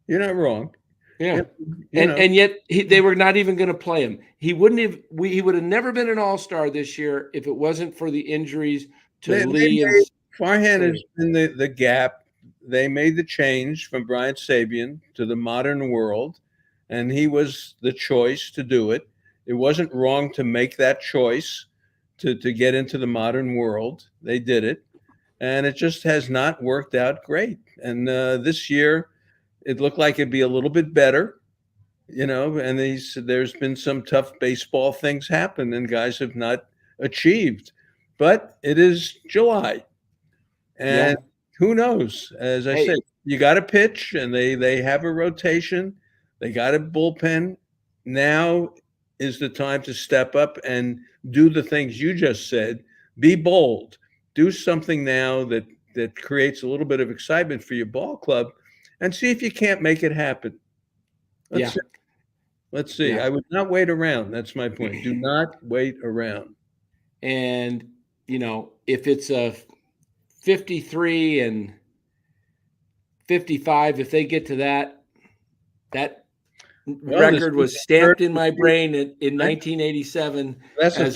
B: You're not wrong.
A: Yeah.
B: You know.
A: And yet they were not even going to play him. He wouldn't have. He would have never been an all-star this year if it wasn't for the injuries to Lee and
B: Farhan has been the gap. They made the change from Brian Sabian to the modern world, and he was the choice to do it. It wasn't wrong to make that choice to get into the modern world. They did it, and it just has not worked out great. And this year, it looked like it'd be a little bit better, and there's been some tough baseball things happen, and guys have not achieved. But it is July, and who knows? As I say, you got to pitch, and they have a rotation. They got a bullpen. Now is the time to step up and do the things you just said. Be bold. Do something now that creates a little bit of excitement for your ball club, and see if you can't make it happen. Let's see.
A: Yeah.
B: I would not wait around. That's my point. Do not wait around.
A: And, if it's a 53 and 55, if they get to that record was stamped in my brain in 1987.
B: That's as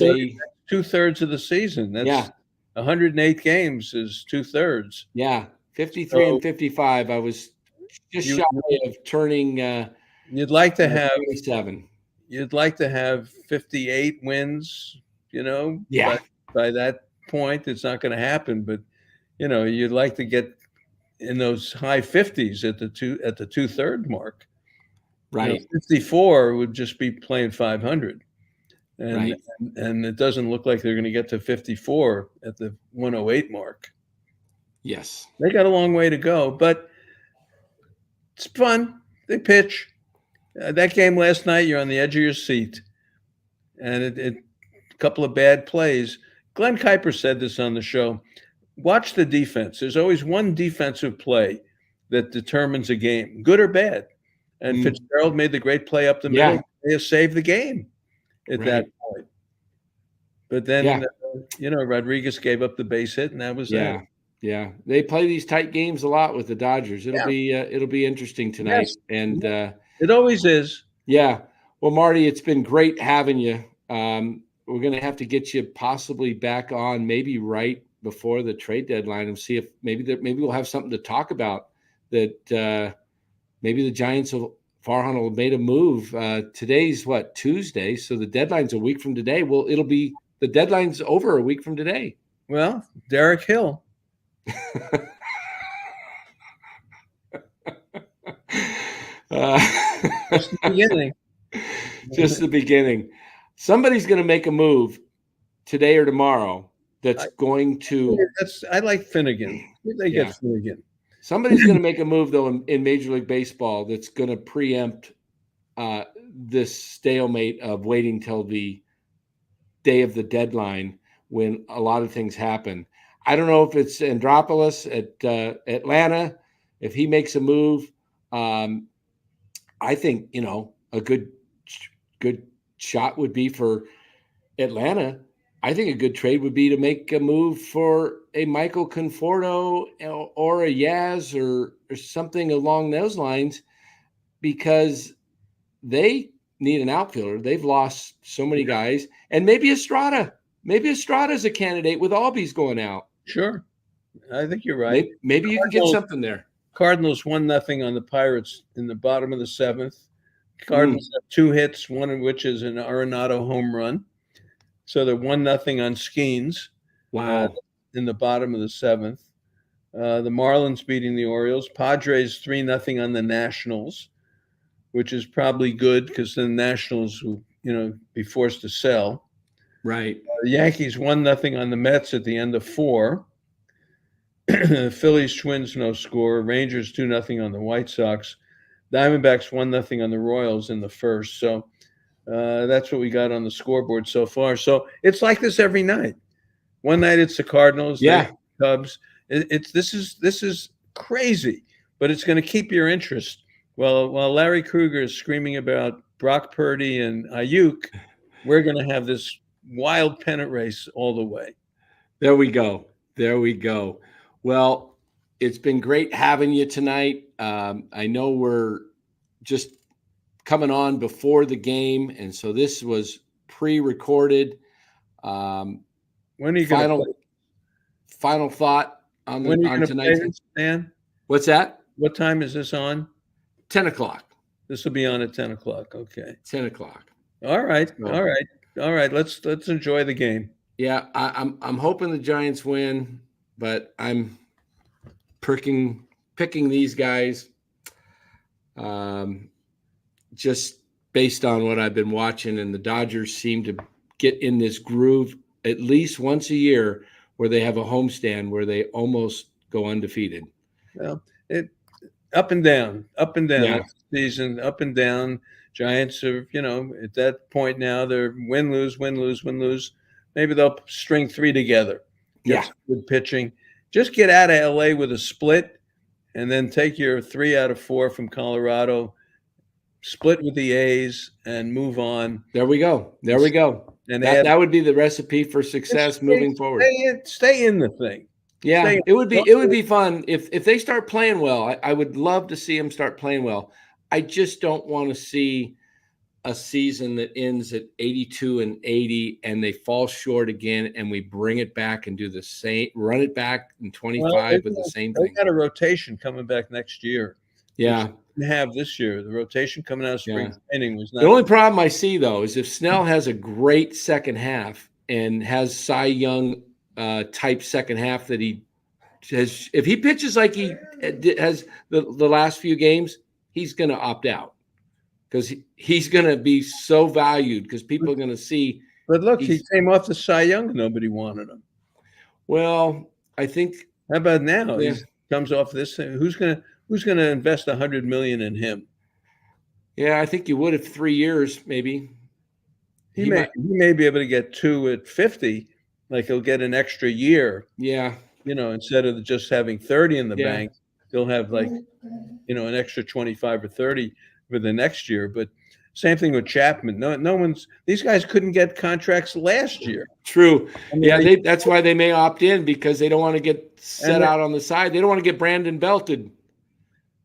B: two-thirds of the season. That's 108 games is two-thirds.
A: Yeah, 53 and 55. I was just shy of turning.
B: You'd like to have
A: 27.
B: You'd like to have 58 wins.
A: Yeah.
B: By that point, it's not going to happen. But you'd like to get in those high 50s at the two-third mark.
A: Right.
B: 54 would just be playing 500. And,
A: right.
B: and it doesn't look like they're going to get to 54 at the 108 mark.
A: Yes.
B: They got a long way to go, but it's fun. They pitch. That game last night, you're on the edge of your seat. And a couple of bad plays. Glenn Kuiper said this on the show. Watch the defense. There's always one defensive play that determines a game, good or bad. And Fitzgerald made the great play up the middle. They saved the game at that point. But then, Rodriguez gave up the base hit, and that was that.
A: Yeah, they play these tight games a lot with the Dodgers. It'll be interesting tonight, and
B: it always is.
A: Yeah. Well, Marty, it's been great having you. We're going to have to get you possibly back on, maybe right before the trade deadline, and see if maybe we'll have something to talk about. That maybe the Giants Farhan will have made a move. Today's Tuesday, so the deadline's a week from today. Well, the deadline's over a week from today.
B: Well, Derek Hill. Just the beginning.
A: Just the beginning. Somebody's going to make a move today or tomorrow that's going to.
B: I like Finnegan. They get Finnegan.
A: Somebody's going to make a move, though, in Major League Baseball that's going to preempt this stalemate of waiting till the day of the deadline when a lot of things happen. I don't know if it's Andropoulos at Atlanta. If he makes a move, I think, a good shot would be for Atlanta. I think a good trade would be to make a move for a Michael Conforto or a Yaz or something along those lines, because they need an outfielder. They've lost so many guys, and maybe Estrada. Maybe Estrada's a candidate with Albies going out.
B: Sure. I think you're right.
A: Maybe you can get something there.
B: Cardinals 1-0 on the Pirates in the bottom of the 7th. Cardinals have 2 hits, one of which is an Arenado home run. So they're 1-0 on Skeens.
A: Wow.
B: In the bottom of the 7th. The Marlins beating the Orioles. Padres 3-0 on the Nationals, which is probably good because the Nationals will, be forced to sell.
A: Right.
B: The Yankees 1-0 on the Mets at the end of 4. Phillies, Twins, no score. Rangers 2-0 on the White Sox. Diamondbacks 1-0 on the Royals in the first. So that's what we got on the scoreboard so far. So it's like this every night. One night it's the Cardinals, the Cubs. This is crazy, but it's going to keep your interest. While Larry Krueger is screaming about Brock Purdy and Ayuk, we're going to have this wild pennant race all the way.
A: There we go. There we go. Well, it's been great having you tonight. I know we're just coming on before the game, and so this was pre-recorded.
B: When are you going to play?
A: Final thought on
B: When are you
A: on
B: going to play
A: tonight's.
B: this, Dan?
A: What's that?
B: What time is this on?
A: 10 o'clock.
B: This will be on at 10 o'clock. Okay.
A: 10 o'clock.
B: All right.
A: So,
B: All right. All right. Let's enjoy the game.
A: yeah, I'm hoping the Giants win, but I'm picking these guys just based on what I've been watching, and the Dodgers seem to get in this groove at least once a year where they have a homestand where they almost go undefeated.
B: Well, up and down.
A: Yeah.
B: That's the season, up and down. Giants are, at that point now, they're win, lose, win, lose, win, lose. Maybe they'll string three together. Get some good pitching. Just get out of LA with a split, and then take your 3 out of 4 from Colorado, split with the A's, and move on.
A: There we go. And that would be the recipe for success moving forward.
B: Stay in the thing.
A: Yeah, it would be fun if they start playing well. I would love to see them start playing well. I just don't want to see a season that ends at 82-80 and they fall short again, and we bring it back and do the same, run it back in 25 with the same thing.
B: They got a rotation coming back next year.
A: Yeah,
B: didn't have this year. The rotation coming out of spring training was not.
A: The only problem I see though is if Snell has a great second half and has Cy Young type second half that he has, if he pitches like he has the last few games, he's going to opt out because he's going to be so valued because people are going to see.
B: But look, he came off the Cy Young. Nobody wanted him.
A: Well, I think.
B: How about now? Yeah. He comes off this thing. Who's going to invest $100 million in him?
A: Yeah, I think you would if 3 years maybe.
B: He may be able to get 2 at 50. Like he'll get an extra year.
A: Yeah.
B: Instead of just having 30 in the bank, they'll have an extra 25 or 30 for the next year. But same thing with Chapman. No one's, these guys couldn't get contracts last year.
A: True. That's why they may opt in, because they don't want to get set out on the side. They don't want to get Brandon belted.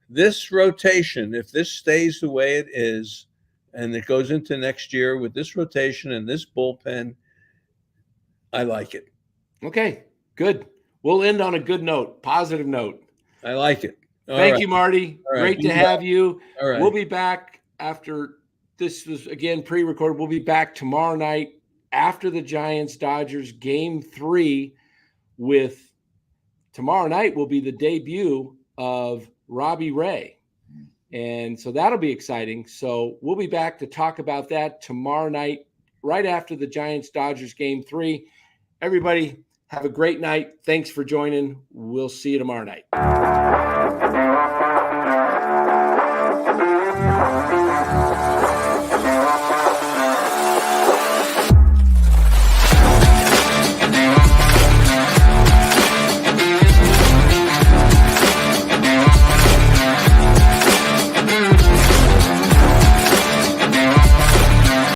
B: This rotation, if this stays the way it is, and it goes into next year with this rotation and this bullpen, I like it.
A: Okay, good. We'll end on a good note, positive note.
B: I like it.
A: Thank you, Marty. Great to have you.
B: All right.
A: We'll be back after this was, again, pre-recorded. We'll be back tomorrow night after the Giants-Dodgers Game 3 with tomorrow night will be the debut of Robbie Ray. And so that'll be exciting. So we'll be back to talk about that tomorrow night, right after the Giants-Dodgers Game 3. Everybody, have a great night. Thanks for joining. We'll see you tomorrow night.